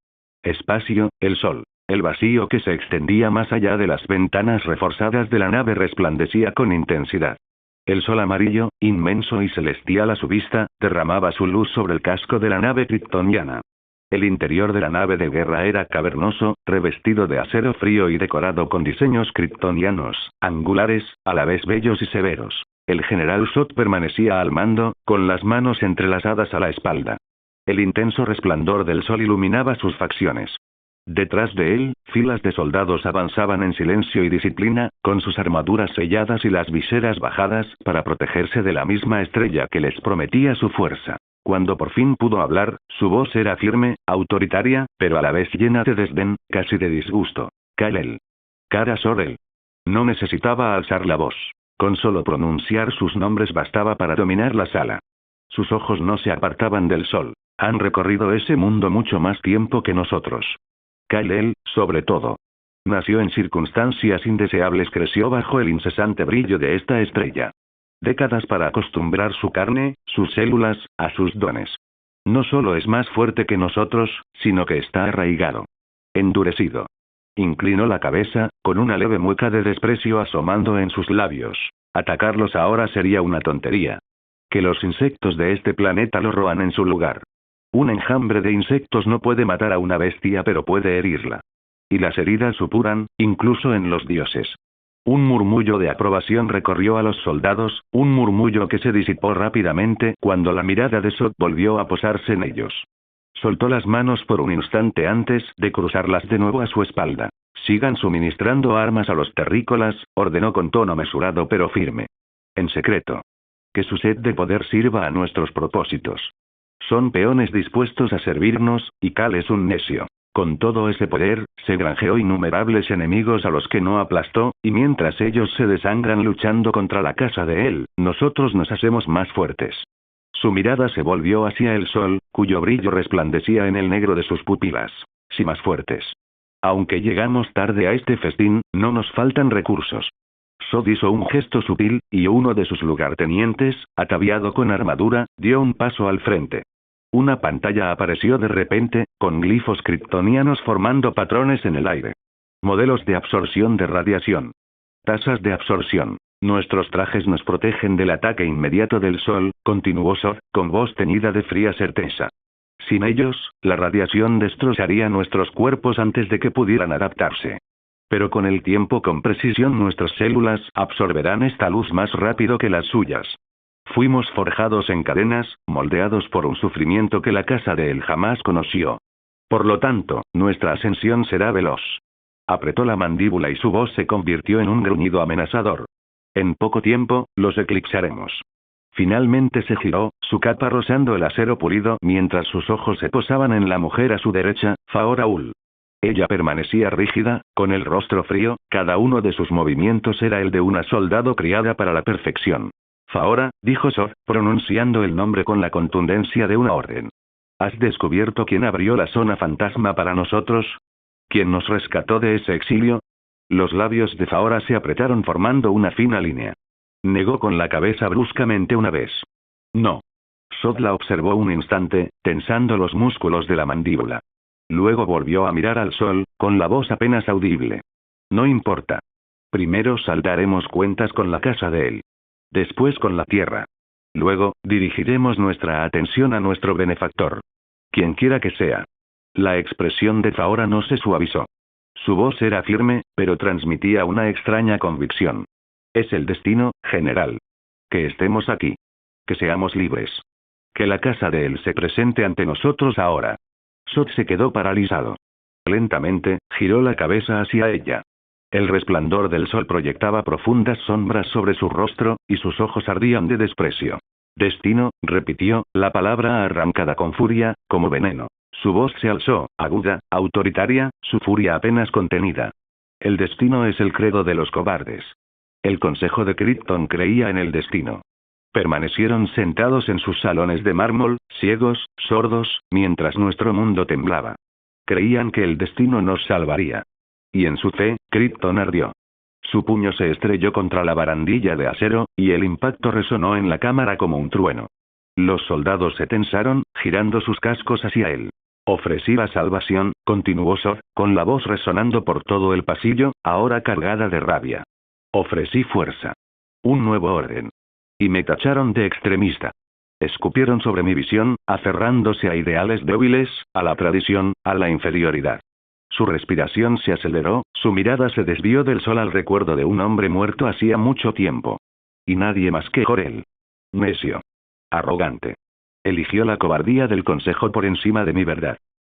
Espacio, el sol. El vacío que se extendía más allá de las ventanas reforzadas de la nave resplandecía con intensidad. El sol amarillo, inmenso y celestial a su vista, derramaba su luz sobre el casco de la nave kryptoniana. El interior de la nave de guerra era cavernoso, revestido de acero frío y decorado con diseños kryptonianos, angulares, a la vez bellos y severos. El general Zod permanecía al mando, con las manos entrelazadas a la espalda. El intenso resplandor del sol iluminaba sus facciones. Detrás de él, filas de soldados avanzaban en silencio y disciplina, con sus armaduras selladas y las viseras bajadas, para protegerse de la misma estrella que les prometía su fuerza. Cuando por fin pudo hablar, su voz era firme, autoritaria, pero a la vez llena de desdén, casi de disgusto. Kal-El. Kara Zor-El. No necesitaba alzar la voz. Con solo pronunciar sus nombres bastaba para dominar la sala. Sus ojos no se apartaban del sol. Han recorrido ese mundo mucho más tiempo que nosotros. Kal-El, sobre todo. Nació en circunstancias indeseables, creció bajo el incesante brillo de esta estrella. Décadas para acostumbrar su carne, sus células, a sus dones. No solo es más fuerte que nosotros, sino que está arraigado. Endurecido. Inclinó la cabeza, con una leve mueca de desprecio asomando en sus labios. Atacarlos ahora sería una tontería. Que los insectos de este planeta lo roan en su lugar. Un enjambre de insectos no puede matar a una bestia, pero puede herirla. Y las heridas supuran, incluso en los dioses. Un murmullo de aprobación recorrió a los soldados, un murmullo que se disipó rápidamente cuando la mirada de Zod volvió a posarse en ellos. Soltó las manos por un instante antes de cruzarlas de nuevo a su espalda. Sigan suministrando armas a los terrícolas, ordenó con tono mesurado pero firme. En secreto. Que su sed de poder sirva a nuestros propósitos. Son peones dispuestos a servirnos, y Kal es un necio. Con todo ese poder, se granjeó innumerables enemigos a los que no aplastó, y mientras ellos se desangran luchando contra la casa de él, nosotros nos hacemos más fuertes. Su mirada se volvió hacia el sol, cuyo brillo resplandecía en el negro de sus pupilas. Sí, más fuertes. Aunque llegamos tarde a este festín, no nos faltan recursos. Zod hizo un gesto sutil, y uno de sus lugartenientes, ataviado con armadura, dio un paso al frente. Una pantalla apareció de repente, con glifos kryptonianos formando patrones en el aire. Modelos de absorción de radiación. Tasas de absorción. Nuestros trajes nos protegen del ataque inmediato del sol, continuó Zod, con voz teñida de fría certeza. Sin ellos, la radiación destrozaría nuestros cuerpos antes de que pudieran adaptarse. Pero con el tiempo, con precisión, nuestras células absorberán esta luz más rápido que las suyas. Fuimos forjados en cadenas, moldeados por un sufrimiento que la casa de él jamás conoció. Por lo tanto, nuestra ascensión será veloz. Apretó la mandíbula y su voz se convirtió en un gruñido amenazador. En poco tiempo, los eclipsaremos. Finalmente se giró, su capa rozando el acero pulido mientras sus ojos se posaban en la mujer a su derecha, Faoraul. Ella permanecía rígida, con el rostro frío, cada uno de sus movimientos era el de una soldado criada para la perfección. Faora, dijo Sor, pronunciando el nombre con la contundencia de una orden. ¿Has descubierto quién abrió la zona fantasma para nosotros? ¿Quién nos rescató de ese exilio? Los labios de Faora se apretaron formando una fina línea. Negó con la cabeza bruscamente una vez. No. Sod la observó un instante, tensando los músculos de la mandíbula. Luego volvió a mirar al sol, con la voz apenas audible. No importa. Primero saldaremos cuentas con la casa de él. Después con la tierra. Luego, dirigiremos nuestra atención a nuestro benefactor. Quienquiera que sea. La expresión de Faora no se suavizó. Su voz era firme, pero transmitía una extraña convicción. Es el destino, general. Que estemos aquí. Que seamos libres. Que la casa de él se presente ante nosotros ahora. Sot se quedó paralizado. Lentamente, giró la cabeza hacia ella. El resplandor del sol proyectaba profundas sombras sobre su rostro, y sus ojos ardían de desprecio. Destino, repitió, la palabra arrancada con furia, como veneno. Su voz se alzó, aguda, autoritaria, su furia apenas contenida. El destino es el credo de los cobardes. El Consejo de Krypton creía en el destino. Permanecieron sentados en sus salones de mármol, ciegos, sordos, mientras nuestro mundo temblaba. Creían que el destino nos salvaría. Y en su fe, Krypton ardió. Su puño se estrelló contra la barandilla de acero, y el impacto resonó en la cámara como un trueno. Los soldados se tensaron, girando sus cascos hacia él. Ofrecí la salvación, continuó Sor, con la voz resonando por todo el pasillo, ahora cargada de rabia. Ofrecí fuerza. Un nuevo orden. Y me tacharon de extremista. Escupieron sobre mi visión, aferrándose a ideales débiles, a la tradición, a la inferioridad. Su respiración se aceleró, su mirada se desvió del sol al recuerdo de un hombre muerto hacía mucho tiempo. Y nadie más que Jor-El. Necio. Arrogante. Eligió la cobardía del Consejo por encima de mi verdad.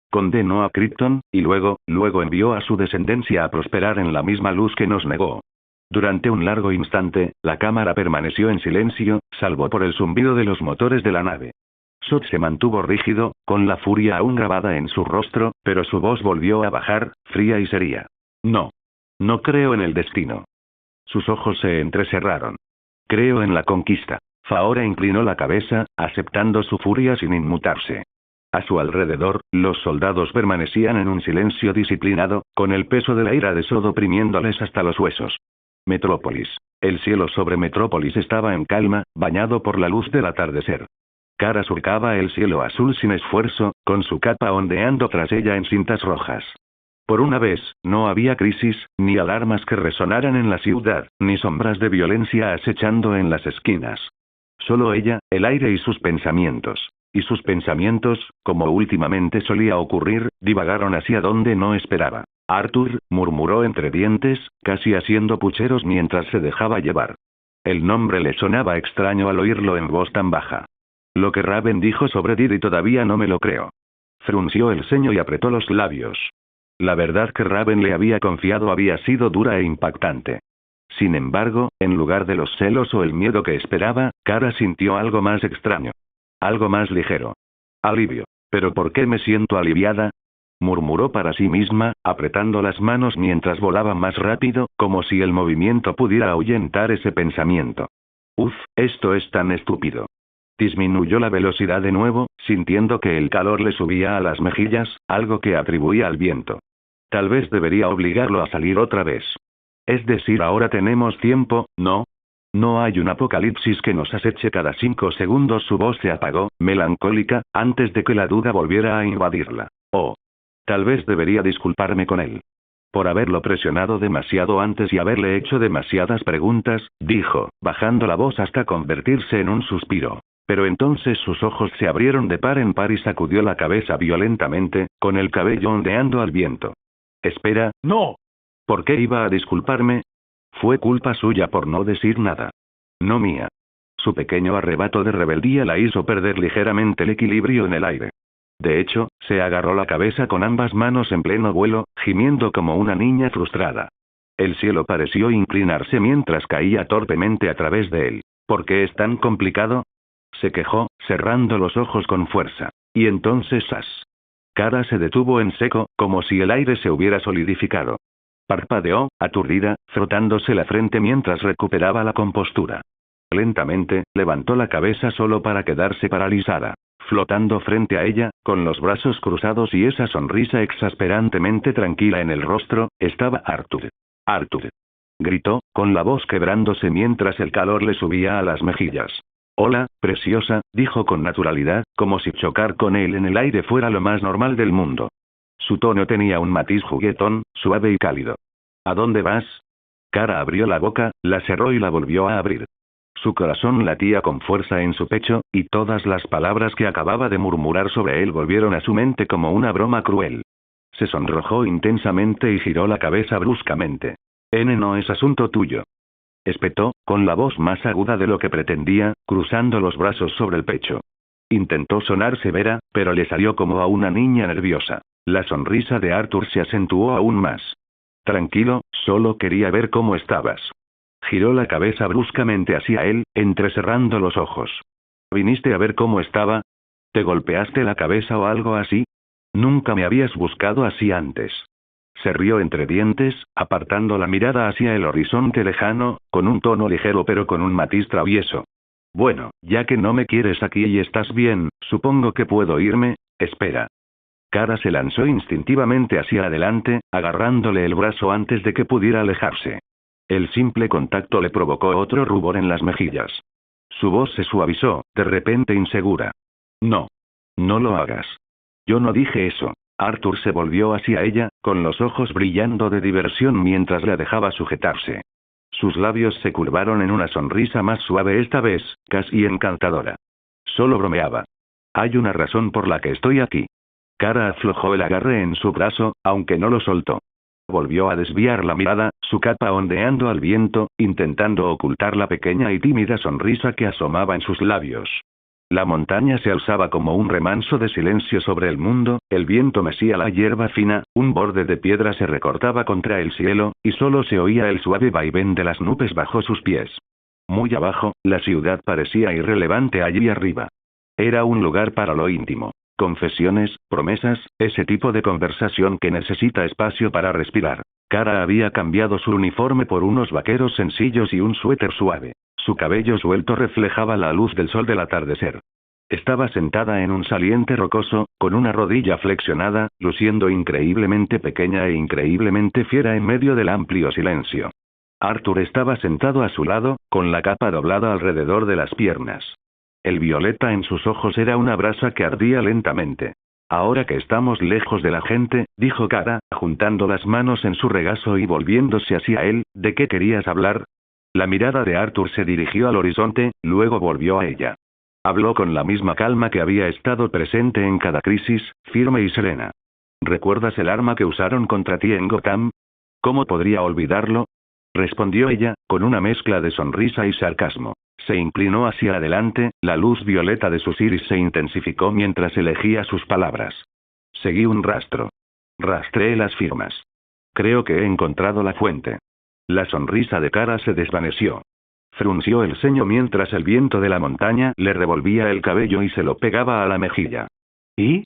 Condenó a Krypton, y luego envió a su descendencia a prosperar en la misma luz que nos negó. Durante un largo instante, la cámara permaneció en silencio, salvo por el zumbido de los motores de la nave. Sot se mantuvo rígido, con la furia aún grabada en su rostro, pero su voz volvió a bajar, fría y seria. No. No creo en el destino. Sus ojos se entrecerraron. Creo en la conquista. Faora inclinó la cabeza, aceptando su furia sin inmutarse. A su alrededor, los soldados permanecían en un silencio disciplinado, con el peso de la ira de Sod oprimiéndoles hasta los huesos. Metrópolis. El cielo sobre Metrópolis estaba en calma, bañado por la luz del atardecer. Kara surcaba el cielo azul sin esfuerzo, con su capa ondeando tras ella en cintas rojas. Por una vez, no había crisis, ni alarmas que resonaran en la ciudad, ni sombras de violencia acechando en las esquinas. Solo ella, el aire y sus pensamientos. Y sus pensamientos, como últimamente solía ocurrir, divagaron hacia donde no esperaba. Arthur, murmuró entre dientes, casi haciendo pucheros mientras se dejaba llevar. El nombre le sonaba extraño al oírlo en voz tan baja. Lo que Raven dijo sobre Didi todavía no me lo creo. Frunció el ceño y apretó los labios. La verdad que Raven le había confiado había sido dura e impactante. Sin embargo, en lugar de los celos o el miedo que esperaba, Kara sintió algo más extraño. Algo más ligero. Alivio. ¿Pero por qué me siento aliviada? Murmuró para sí misma, apretando las manos mientras volaba más rápido, como si el movimiento pudiera ahuyentar ese pensamiento. Uf, esto es tan estúpido. Disminuyó la velocidad de nuevo, sintiendo que el calor le subía a las mejillas, algo que atribuía al viento. Tal vez debería obligarlo a salir otra vez. Es decir, ahora tenemos tiempo, ¿no? No hay un apocalipsis que nos aceche cada 5 segundos. Su voz se apagó, melancólica, antes de que la duda volviera a invadirla. Oh. Tal vez debería disculparme con él. Por haberlo presionado demasiado antes y haberle hecho demasiadas preguntas, dijo, bajando la voz hasta convertirse en un suspiro. Pero entonces sus ojos se abrieron de par en par y sacudió la cabeza violentamente, con el cabello ondeando al viento. Espera, no. ¿Por qué iba a disculparme? Fue culpa suya por no decir nada. No mía. Su pequeño arrebato de rebeldía la hizo perder ligeramente el equilibrio en el aire. De hecho, se agarró la cabeza con ambas manos en pleno vuelo, gimiendo como una niña frustrada. El cielo pareció inclinarse mientras caía torpemente a través de él. ¿Por qué es tan complicado?, se quejó, cerrando los ojos con fuerza. Y entonces ¡zas! Kara se detuvo en seco, como si el aire se hubiera solidificado. Parpadeó, aturdida, frotándose la frente mientras recuperaba la compostura. Lentamente, levantó la cabeza solo para quedarse paralizada. Flotando frente a ella, con los brazos cruzados y esa sonrisa exasperantemente tranquila en el rostro, estaba Arthur. ¡Arthur!, gritó, con la voz quebrándose mientras el calor le subía a las mejillas. Hola, preciosa, dijo con naturalidad, como si chocar con él en el aire fuera lo más normal del mundo. Su tono tenía un matiz juguetón, suave y cálido. ¿A dónde vas? Kara abrió la boca, la cerró y la volvió a abrir. Su corazón latía con fuerza en su pecho, y todas las palabras que acababa de murmurar sobre él volvieron a su mente como una broma cruel. Se sonrojó intensamente y giró la cabeza bruscamente. No es asunto tuyo. Espetó, con la voz más aguda de lo que pretendía, cruzando los brazos sobre el pecho. Intentó sonar severa, pero le salió como a una niña nerviosa. La sonrisa de Arthur se acentuó aún más. Tranquilo, solo quería ver cómo estabas. Giró la cabeza bruscamente hacia él, entrecerrando los ojos. ¿Viniste a ver cómo estaba? ¿Te golpeaste la cabeza o algo así? Nunca me habías buscado así antes. Se rió entre dientes, apartando la mirada hacia el horizonte lejano, con un tono ligero pero con un matiz travieso. Bueno, ya que no me quieres aquí y estás bien, supongo que puedo irme. Espera. Kara se lanzó instintivamente hacia adelante, agarrándole el brazo antes de que pudiera alejarse. El simple contacto le provocó otro rubor en las mejillas. Su voz se suavizó, de repente insegura. No. No lo hagas. Yo no dije eso. Arthur se volvió hacia ella, con los ojos brillando de diversión mientras la dejaba sujetarse. Sus labios se curvaron en una sonrisa más suave esta vez, casi encantadora. Solo bromeaba. Hay una razón por la que estoy aquí. Kara aflojó el agarre en su brazo, aunque no lo soltó. Volvió a desviar la mirada, su capa ondeando al viento, intentando ocultar la pequeña y tímida sonrisa que asomaba en sus labios. La montaña se alzaba como un remanso de silencio sobre el mundo, el viento mecía la hierba fina, un borde de piedra se recortaba contra el cielo, y solo se oía el suave vaivén de las nubes bajo sus pies. Muy abajo, la ciudad parecía irrelevante allí arriba. Era un lugar para lo íntimo. Confesiones, promesas, ese tipo de conversación que necesita espacio para respirar. Kara había cambiado su uniforme por unos vaqueros sencillos y un suéter suave. Su cabello suelto reflejaba la luz del sol del atardecer. Estaba sentada en un saliente rocoso, con una rodilla flexionada, luciendo increíblemente pequeña e increíblemente fiera en medio del amplio silencio. Arthur estaba sentado a su lado, con la capa doblada alrededor de las piernas. El violeta en sus ojos era una brasa que ardía lentamente. Ahora que estamos lejos de la gente, dijo Kara, juntando las manos en su regazo y volviéndose hacia él, ¿de qué querías hablar? La mirada de Arthur se dirigió al horizonte, luego volvió a ella. Habló con la misma calma que había estado presente en cada crisis, firme y serena. ¿Recuerdas el arma que usaron contra ti en Gotham? ¿Cómo podría olvidarlo? Respondió ella, con una mezcla de sonrisa y sarcasmo. Se inclinó hacia adelante, la luz violeta de sus iris se intensificó mientras elegía sus palabras. Seguí un rastro. Rastreé las firmas. Creo que he encontrado la fuente. La sonrisa de Kara se desvaneció. Frunció el ceño mientras el viento de la montaña le revolvía el cabello y se lo pegaba a la mejilla. ¿Y?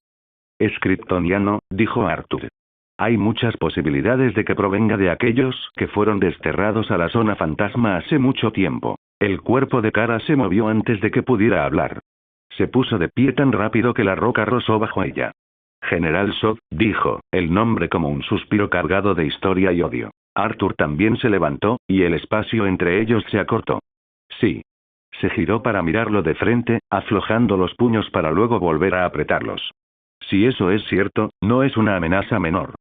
Es kryptoniano, dijo Arthur. Hay muchas posibilidades de que provenga de aquellos que fueron desterrados a la zona fantasma hace mucho tiempo. El cuerpo de Kara se movió antes de que pudiera hablar. Se puso de pie tan rápido que la roca rozó bajo ella. General Zod, dijo, el nombre como un suspiro cargado de historia y odio. Arthur también se levantó, y el espacio entre ellos se acortó. Sí. Se giró para mirarlo de frente, aflojando los puños para luego volver a apretarlos. Si eso es cierto, no es una amenaza menor.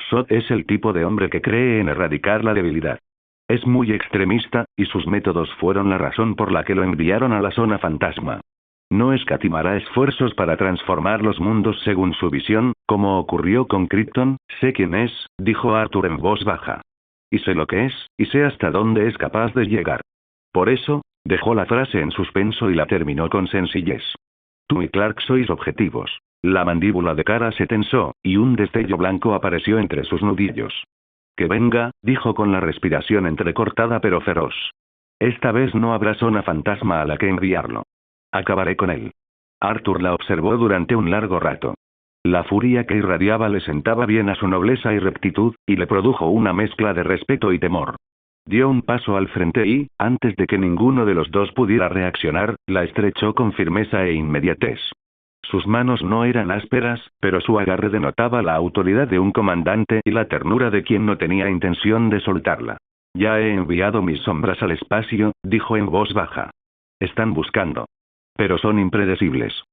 Zod es el tipo de hombre que cree en erradicar la debilidad. Es muy extremista, y sus métodos fueron la razón por la que lo enviaron a la zona fantasma. No escatimará esfuerzos para transformar los mundos según su visión, como ocurrió con Krypton. Sé quién es, dijo Arthur en voz baja. Y sé lo que es, y sé hasta dónde es capaz de llegar. Por eso, dejó la frase en suspenso y la terminó con sencillez. Tú y Clark sois objetivos. La mandíbula de Kara se tensó, y un destello blanco apareció entre sus nudillos. Que venga, dijo con la respiración entrecortada pero feroz. Esta vez no habrá zona fantasma a la que enviarlo. Acabaré con él. Arthur la observó durante un largo rato. La furia que irradiaba le sentaba bien a su nobleza y rectitud, y le produjo una mezcla de respeto y temor. Dio un paso al frente y, antes de que ninguno de los dos pudiera reaccionar, la estrechó con firmeza e inmediatez. Sus manos no eran ásperas, pero su agarre denotaba la autoridad de un comandante y la ternura de quien no tenía intención de soltarla. Ya he enviado mis sombras al espacio, dijo en voz baja. Están buscando. Pero son impredecibles.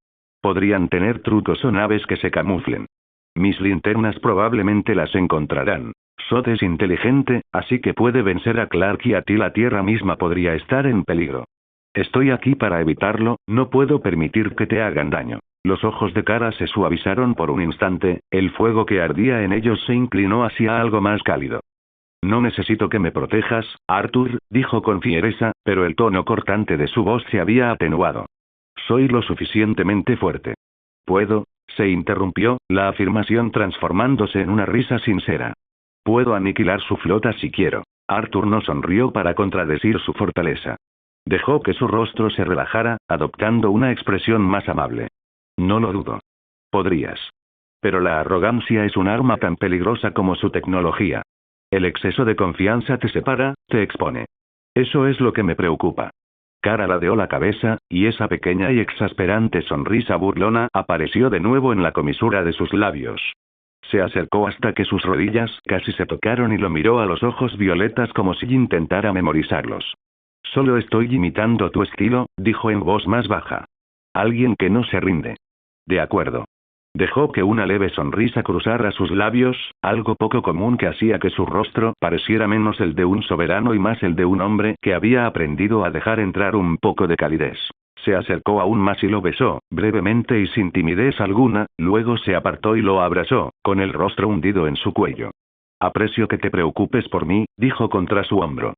Podrían tener trucos o naves que se camuflen. Mis linternas probablemente las encontrarán. Sod es inteligente, así que puede vencer a Clark y a ti la Tierra misma podría estar en peligro. Estoy aquí para evitarlo, no puedo permitir que te hagan daño. Los ojos de Kara se suavizaron por un instante, el fuego que ardía en ellos se inclinó hacia algo más cálido. No necesito que me protejas, Arthur, dijo con fiereza, pero el tono cortante de su voz se había atenuado. Soy lo suficientemente fuerte. ¿Puedo? Se interrumpió, la afirmación transformándose en una risa sincera. Puedo aniquilar su flota si quiero. Arthur no sonrió para contradecir su fortaleza. Dejó que su rostro se relajara, adoptando una expresión más amable. No lo dudo. Podrías. Pero la arrogancia es un arma tan peligrosa como su tecnología. El exceso de confianza te separa, te expone. Eso es lo que me preocupa. Kara ladeó la cabeza, y esa pequeña y exasperante sonrisa burlona apareció de nuevo en la comisura de sus labios. Se acercó hasta que sus rodillas casi se tocaron y lo miró a los ojos violetas como si intentara memorizarlos. Solo estoy imitando tu estilo, dijo en voz más baja. Alguien que no se rinde. De acuerdo. Dejó que una leve sonrisa cruzara sus labios, algo poco común que hacía que su rostro pareciera menos el de un soberano y más el de un hombre que había aprendido a dejar entrar un poco de calidez. Se acercó aún más y lo besó, brevemente y sin timidez alguna, luego se apartó y lo abrazó, con el rostro hundido en su cuello. Aprecio que te preocupes por mí, dijo contra su hombro.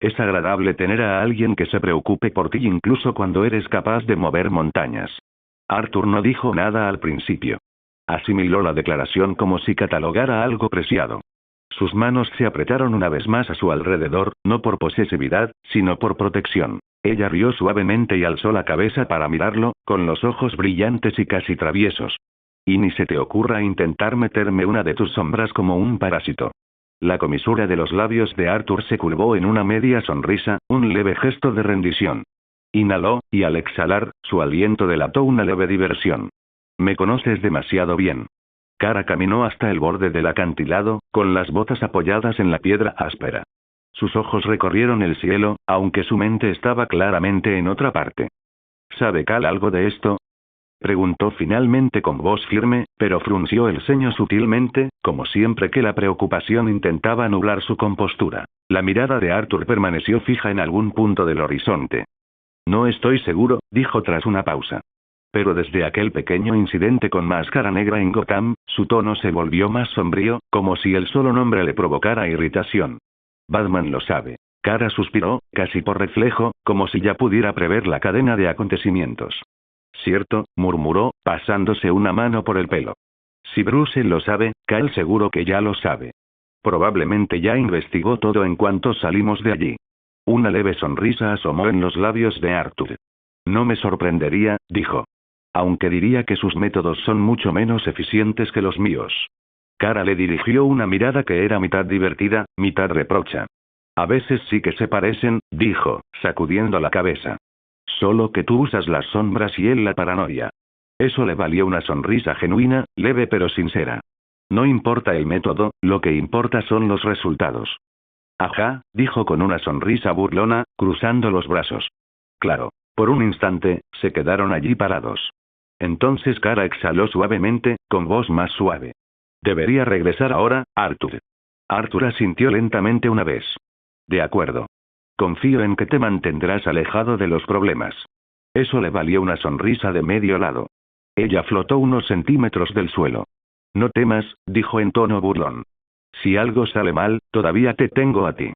Es agradable tener a alguien que se preocupe por ti incluso cuando eres capaz de mover montañas. Arthur no dijo nada al principio. Asimiló la declaración como si catalogara algo preciado. Sus manos se apretaron una vez más a su alrededor, no por posesividad, sino por protección. Ella rió suavemente y alzó la cabeza para mirarlo, con los ojos brillantes y casi traviesos. Y ni se te ocurra intentar meterme una de tus sombras como un parásito. La comisura de los labios de Arthur se curvó en una media sonrisa, un leve gesto de rendición. Inhaló, y al exhalar, su aliento delató una leve diversión. Me conoces demasiado bien. Kara caminó hasta el borde del acantilado, con las botas apoyadas en la piedra áspera. Sus ojos recorrieron el cielo, aunque su mente estaba claramente en otra parte. ¿Sabe Cal algo de esto? Preguntó finalmente con voz firme, pero frunció el ceño sutilmente, como siempre que la preocupación intentaba nublar su compostura. La mirada de Arthur permaneció fija en algún punto del horizonte. No estoy seguro, dijo tras una pausa. Pero desde aquel pequeño incidente con Máscara Negra en Gotham, su tono se volvió más sombrío, como si el solo nombre le provocara irritación. Batman lo sabe. Kara suspiró, casi por reflejo, como si ya pudiera prever la cadena de acontecimientos. Cierto, murmuró, pasándose una mano por el pelo. Si Bruce lo sabe, Kal seguro que ya lo sabe. Probablemente ya investigó todo en cuanto salimos de allí. Una leve sonrisa asomó en los labios de Arthur. No me sorprendería, dijo. Aunque diría que sus métodos son mucho menos eficientes que los míos. Kara le dirigió una mirada que era mitad divertida, mitad reprocha. A veces sí que se parecen, dijo, sacudiendo la cabeza. Solo que tú usas las sombras y él la paranoia. Eso le valió una sonrisa genuina, leve pero sincera. No importa el método, lo que importa son los resultados. Ajá, dijo con una sonrisa burlona, cruzando los brazos. Claro. Por un instante, se quedaron allí parados. Entonces Kara exhaló suavemente, con voz más suave. Debería regresar ahora, Arthur. Arthur asintió lentamente una vez. De acuerdo. Confío en que te mantendrás alejado de los problemas. Eso le valió una sonrisa de medio lado. Ella flotó unos centímetros del suelo. No temas, dijo en tono burlón. Si algo sale mal, todavía te tengo a ti.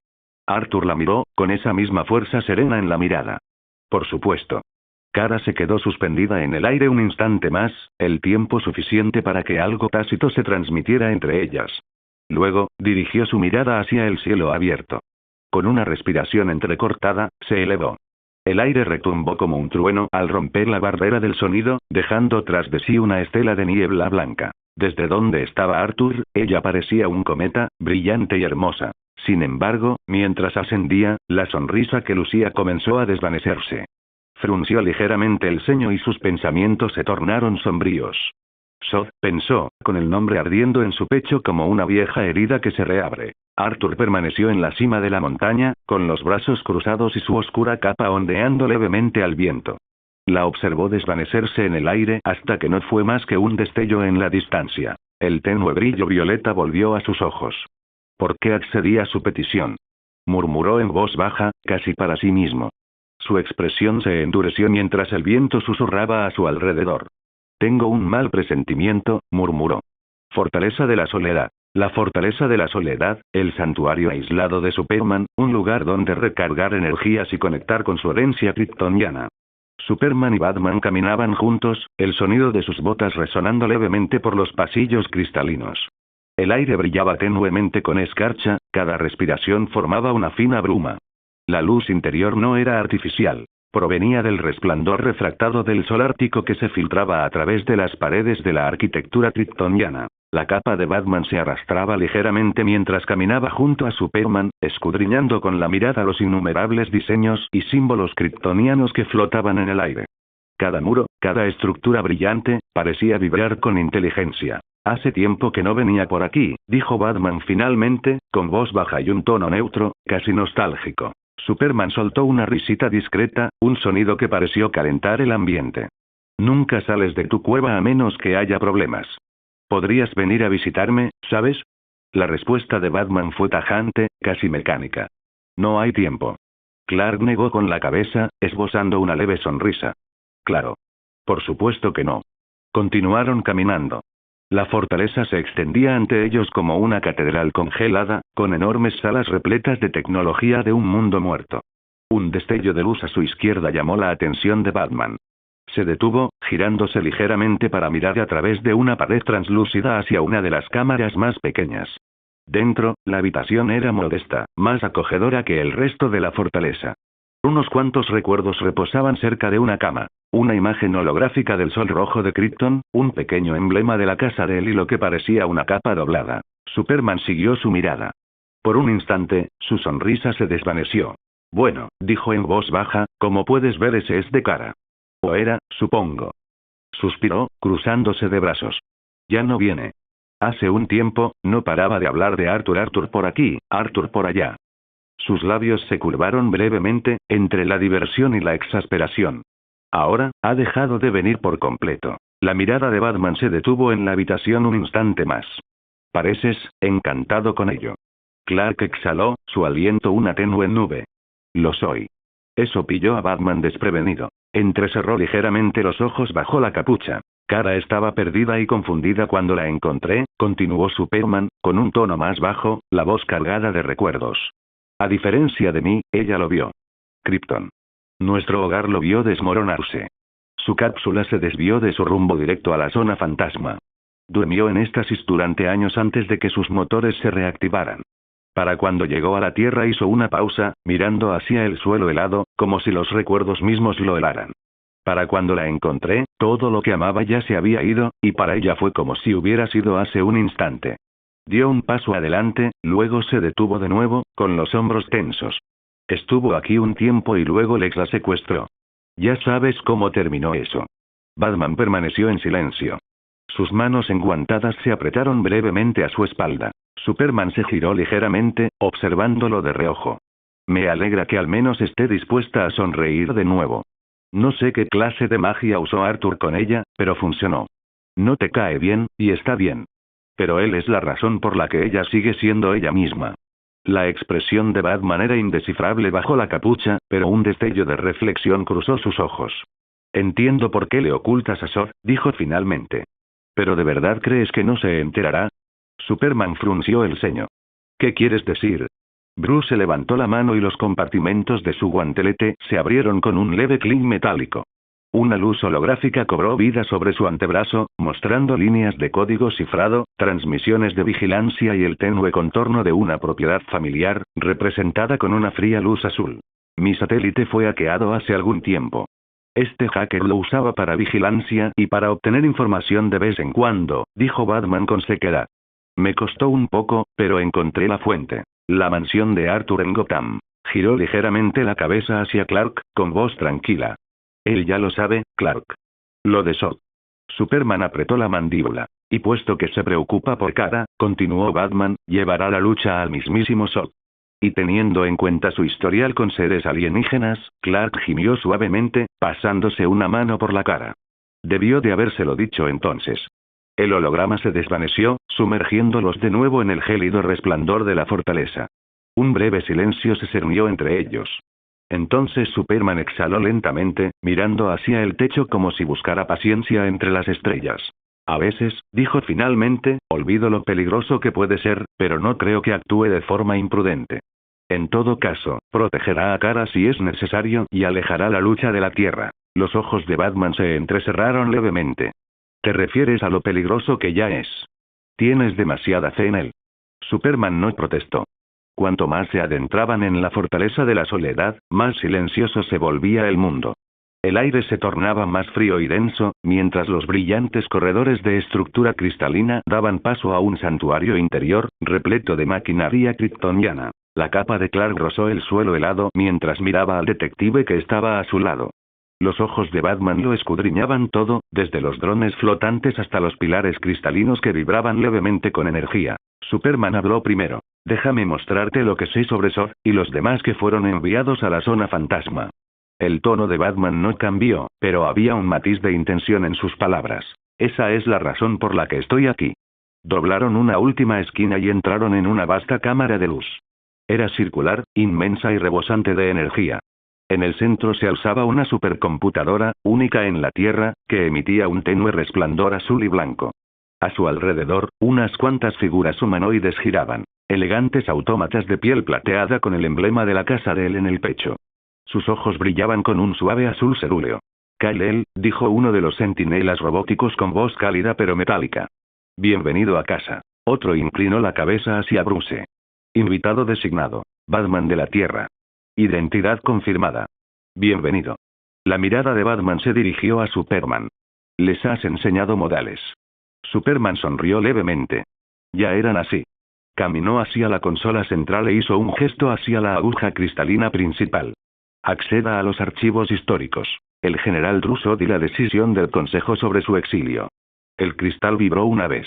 Arthur la miró, con esa misma fuerza serena en la mirada. Por supuesto. Kara se quedó suspendida en el aire un instante más, el tiempo suficiente para que algo tácito se transmitiera entre ellas. Luego, dirigió su mirada hacia el cielo abierto. Con una respiración entrecortada, se elevó. El aire retumbó como un trueno al romper la barrera del sonido, dejando tras de sí una estela de niebla blanca. Desde donde estaba Arthur, ella parecía un cometa, brillante y hermosa. Sin embargo, mientras ascendía, la sonrisa que lucía comenzó a desvanecerse. Frunció ligeramente el ceño y sus pensamientos se tornaron sombríos. Sod, pensó, con el nombre ardiendo en su pecho como una vieja herida que se reabre. Arthur permaneció en la cima de la montaña, con los brazos cruzados y su oscura capa ondeando levemente al viento. La observó desvanecerse en el aire hasta que no fue más que un destello en la distancia. El tenue brillo violeta volvió a sus ojos. ¿Por qué accedía a su petición? Murmuró en voz baja, casi para sí mismo. Su expresión se endureció mientras el viento susurraba a su alrededor. Tengo un mal presentimiento, murmuró. Fortaleza de la soledad. La fortaleza de la soledad, el santuario aislado de Superman, un lugar donde recargar energías y conectar con su herencia kryptoniana. Superman y Batman caminaban juntos, el sonido de sus botas resonando levemente por los pasillos cristalinos. El aire brillaba tenuemente con escarcha, cada respiración formaba una fina bruma. La luz interior no era artificial. Provenía del resplandor refractado del sol ártico que se filtraba a través de las paredes de la arquitectura kryptoniana. La capa de Batman se arrastraba ligeramente mientras caminaba junto a Superman, escudriñando con la mirada los innumerables diseños y símbolos kryptonianos que flotaban en el aire. Cada muro, cada estructura brillante, parecía vibrar con inteligencia. Hace tiempo que no venía por aquí, dijo Batman finalmente, con voz baja y un tono neutro, casi nostálgico. Superman soltó una risita discreta, un sonido que pareció calentar el ambiente. Nunca sales de tu cueva a menos que haya problemas. ¿Podrías venir a visitarme, sabes? La respuesta de Batman fue tajante, casi mecánica. No hay tiempo. Clark negó con la cabeza, esbozando una leve sonrisa. Claro. Por supuesto que no. Continuaron caminando. La fortaleza se extendía ante ellos como una catedral congelada, con enormes salas repletas de tecnología de un mundo muerto. Un destello de luz a su izquierda llamó la atención de Batman. Se detuvo, girándose ligeramente para mirar a través de una pared translúcida hacia una de las cámaras más pequeñas. Dentro, la habitación era modesta, más acogedora que el resto de la fortaleza. Unos cuantos recuerdos reposaban cerca de una cama. Una imagen holográfica del sol rojo de Krypton, un pequeño emblema de la casa del hilo que parecía una capa doblada. Superman siguió su mirada. Por un instante, su sonrisa se desvaneció. Bueno, dijo en voz baja, como puedes ver ese es de Kara. O era, supongo. Suspiró, cruzándose de brazos. Ya no viene. Hace un tiempo, no paraba de hablar de Arthur por aquí, Arthur por allá. Sus labios se curvaron brevemente, entre la diversión y la exasperación. Ahora, ha dejado de venir por completo. La mirada de Batman se detuvo en la habitación un instante más. Pareces, encantado con ello. Clark exhaló, su aliento una tenue nube. Lo soy. Eso pilló a Batman desprevenido. Entrecerró ligeramente los ojos bajo la capucha. Kara estaba perdida y confundida cuando la encontré, continuó Superman, con un tono más bajo, la voz cargada de recuerdos. A diferencia de mí, ella lo vio. Krypton. Nuestro hogar lo vio desmoronarse. Su cápsula se desvió de su rumbo directo a la zona fantasma. Durmió en éxtasis durante años antes de que sus motores se reactivaran. Para cuando llegó a la Tierra hizo una pausa, mirando hacia el suelo helado, como si los recuerdos mismos lo helaran. Para cuando la encontré, todo lo que amaba ya se había ido, y para ella fue como si hubiera sido hace un instante. Dio un paso adelante, luego se detuvo de nuevo, con los hombros tensos. Estuvo aquí un tiempo y luego Lex la secuestró. Ya sabes cómo terminó eso. Batman permaneció en silencio. Sus manos enguantadas se apretaron brevemente a su espalda. Superman se giró ligeramente, observándolo de reojo. Me alegra que al menos esté dispuesta a sonreír de nuevo. No sé qué clase de magia usó Arthur con ella, pero funcionó. No te cae bien, y está bien. Pero él es la razón por la que ella sigue siendo ella misma. La expresión de Batman era indescifrable bajo la capucha, pero un destello de reflexión cruzó sus ojos. Entiendo por qué le ocultas a Zod, dijo finalmente. ¿Pero de verdad crees que no se enterará? Superman frunció el ceño. ¿Qué quieres decir? Bruce levantó la mano y los compartimentos de su guantelete se abrieron con un leve clink metálico. Una luz holográfica cobró vida sobre su antebrazo, mostrando líneas de código cifrado, transmisiones de vigilancia y el tenue contorno de una propiedad familiar, representada con una fría luz azul. Mi satélite fue hackeado hace algún tiempo. Este hacker lo usaba para vigilancia y para obtener información de vez en cuando, dijo Batman con sequedad. Me costó un poco, pero encontré la fuente. La mansión de Arthur en Gotham. Giró ligeramente la cabeza hacia Clark, con voz tranquila. Él ya lo sabe, Clark. Lo de Zod. Superman apretó la mandíbula. Y puesto que se preocupa por Kara, continuó Batman, llevará la lucha al mismísimo Zod. Y teniendo en cuenta su historial con seres alienígenas, Clark gimió suavemente, pasándose una mano por la cara. Debió de habérselo dicho entonces. El holograma se desvaneció, sumergiéndolos de nuevo en el gélido resplandor de la fortaleza. Un breve silencio se cernió entre ellos. Entonces Superman exhaló lentamente, mirando hacia el techo como si buscara paciencia entre las estrellas. A veces, dijo finalmente, olvido lo peligroso que puede ser, pero no creo que actúe de forma imprudente. En todo caso, protegerá a Kara si es necesario y alejará la lucha de la Tierra. Los ojos de Batman se entrecerraron levemente. ¿Te refieres a lo peligroso que ya es? Tienes demasiada fe en él. Superman no protestó. Cuanto más se adentraban en la fortaleza de la soledad, más silencioso se volvía el mundo. El aire se tornaba más frío y denso, mientras los brillantes corredores de estructura cristalina daban paso a un santuario interior, repleto de maquinaria kryptoniana. La capa de Clark rozó el suelo helado mientras miraba al detective que estaba a su lado. Los ojos de Batman lo escudriñaban todo, desde los drones flotantes hasta los pilares cristalinos que vibraban levemente con energía. Superman habló primero. Déjame mostrarte lo que sé sobre Zod, y los demás que fueron enviados a la zona fantasma. El tono de Batman no cambió, pero había un matiz de intención en sus palabras. Esa es la razón por la que estoy aquí. Doblaron una última esquina y entraron en una vasta cámara de luz. Era circular, inmensa y rebosante de energía. En el centro se alzaba una supercomputadora, única en la Tierra, que emitía un tenue resplandor azul y blanco. A su alrededor, unas cuantas figuras humanoides giraban. Elegantes autómatas de piel plateada con el emblema de la casa de él en el pecho. Sus ojos brillaban con un suave azul cerúleo. Kal-El, dijo uno de los centinelas robóticos con voz cálida pero metálica. Bienvenido a casa. Otro inclinó la cabeza hacia Bruce. Invitado designado. Batman de la Tierra. Identidad confirmada. Bienvenido. La mirada de Batman se dirigió a Superman. ¿Les has enseñado modales? Superman sonrió levemente. Ya eran así. Caminó hacia la consola central e hizo un gesto hacia la aguja cristalina principal. Acceda a los archivos históricos. El general Drusod y la decisión del Consejo sobre su exilio. El cristal vibró una vez.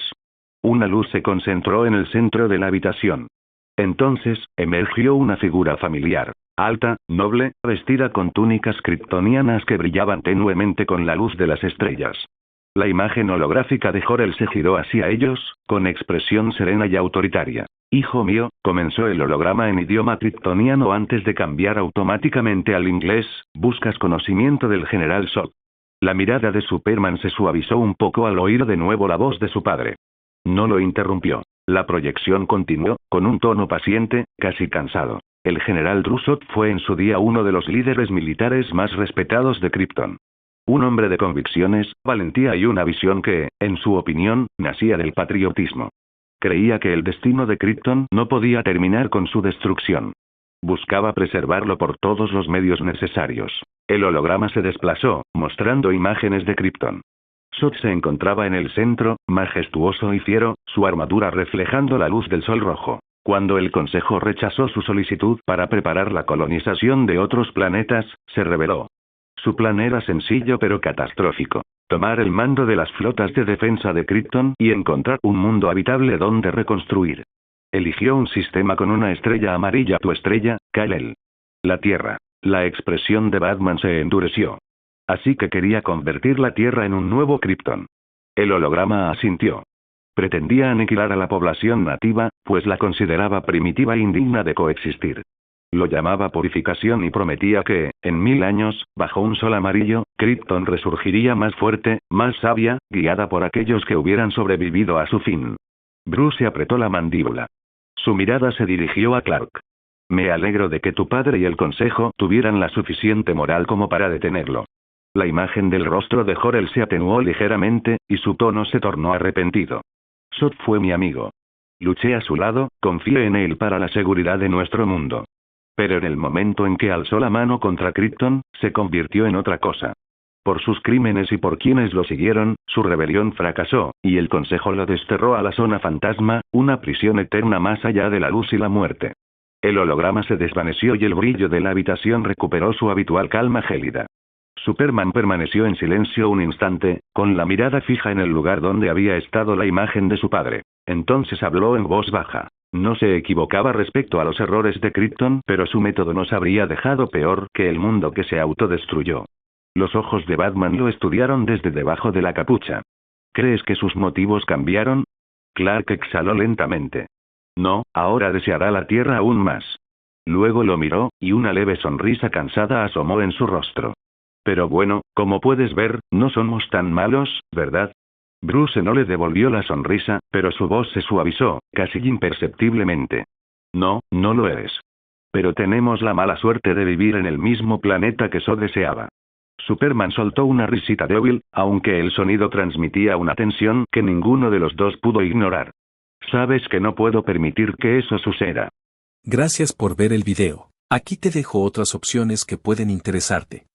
Una luz se concentró en el centro de la habitación. Entonces, emergió una figura familiar. Alta, noble, vestida con túnicas kryptonianas que brillaban tenuemente con la luz de las estrellas. La imagen holográfica de Jor-El se giró hacia ellos, con expresión serena y autoritaria. Hijo mío, comenzó el holograma en idioma kryptoniano antes de cambiar automáticamente al inglés, buscas conocimiento del general Zod. La mirada de Superman se suavizó un poco al oír de nuevo la voz de su padre. No lo interrumpió. La proyección continuó, con un tono paciente, casi cansado. El general Drusod fue en su día uno de los líderes militares más respetados de Krypton. Un hombre de convicciones, valentía y una visión que, en su opinión, nacía del patriotismo. Creía que el destino de Krypton no podía terminar con su destrucción. Buscaba preservarlo por todos los medios necesarios. El holograma se desplazó, mostrando imágenes de Krypton. Zod se encontraba en el centro, majestuoso y fiero, su armadura reflejando la luz del sol rojo. Cuando el Consejo rechazó su solicitud para preparar la colonización de otros planetas, se rebeló. Su plan era sencillo pero catastrófico. Tomar el mando de las flotas de defensa de Krypton y encontrar un mundo habitable donde reconstruir. Eligió un sistema con una estrella amarilla, tu estrella, Kal-El. La Tierra. La expresión de Batman se endureció. Así que quería convertir la Tierra en un nuevo Krypton. El holograma asintió. Pretendía aniquilar a la población nativa, pues la consideraba primitiva e indigna de coexistir. Lo llamaba purificación y prometía que, en 1000 años, bajo un sol amarillo, Krypton resurgiría más fuerte, más sabia, guiada por aquellos que hubieran sobrevivido a su fin. Bruce apretó la mandíbula. Su mirada se dirigió a Clark. Me alegro de que tu padre y el Consejo tuvieran la suficiente moral como para detenerlo. La imagen del rostro de Jor-El se atenuó ligeramente, y su tono se tornó arrepentido. Zod fue mi amigo. Luché a su lado, confié en él para la seguridad de nuestro mundo. Pero en el momento en que alzó la mano contra Krypton, se convirtió en otra cosa. Por sus crímenes y por quienes lo siguieron, su rebelión fracasó, y el Consejo lo desterró a la zona fantasma, una prisión eterna más allá de la luz y la muerte. El holograma se desvaneció y el brillo de la habitación recuperó su habitual calma gélida. Superman permaneció en silencio un instante, con la mirada fija en el lugar donde había estado la imagen de su padre. Entonces habló en voz baja. No se equivocaba respecto a los errores de Krypton, pero su método nos habría dejado peor que el mundo que se autodestruyó. Los ojos de Batman lo estudiaron desde debajo de la capucha. ¿Crees que sus motivos cambiaron? Clark exhaló lentamente. No, ahora deseará la Tierra aún más. Luego lo miró, y una leve sonrisa cansada asomó en su rostro. Pero bueno, como puedes ver, no somos tan malos, ¿verdad? Bruce no le devolvió la sonrisa, pero su voz se suavizó, casi imperceptiblemente. No, no lo eres. Pero tenemos la mala suerte de vivir en el mismo planeta que Zod deseaba. Superman soltó una risita débil, aunque el sonido transmitía una tensión que ninguno de los dos pudo ignorar. Sabes que no puedo permitir que eso suceda. Gracias por ver el video. Aquí te dejo otras opciones que pueden interesarte.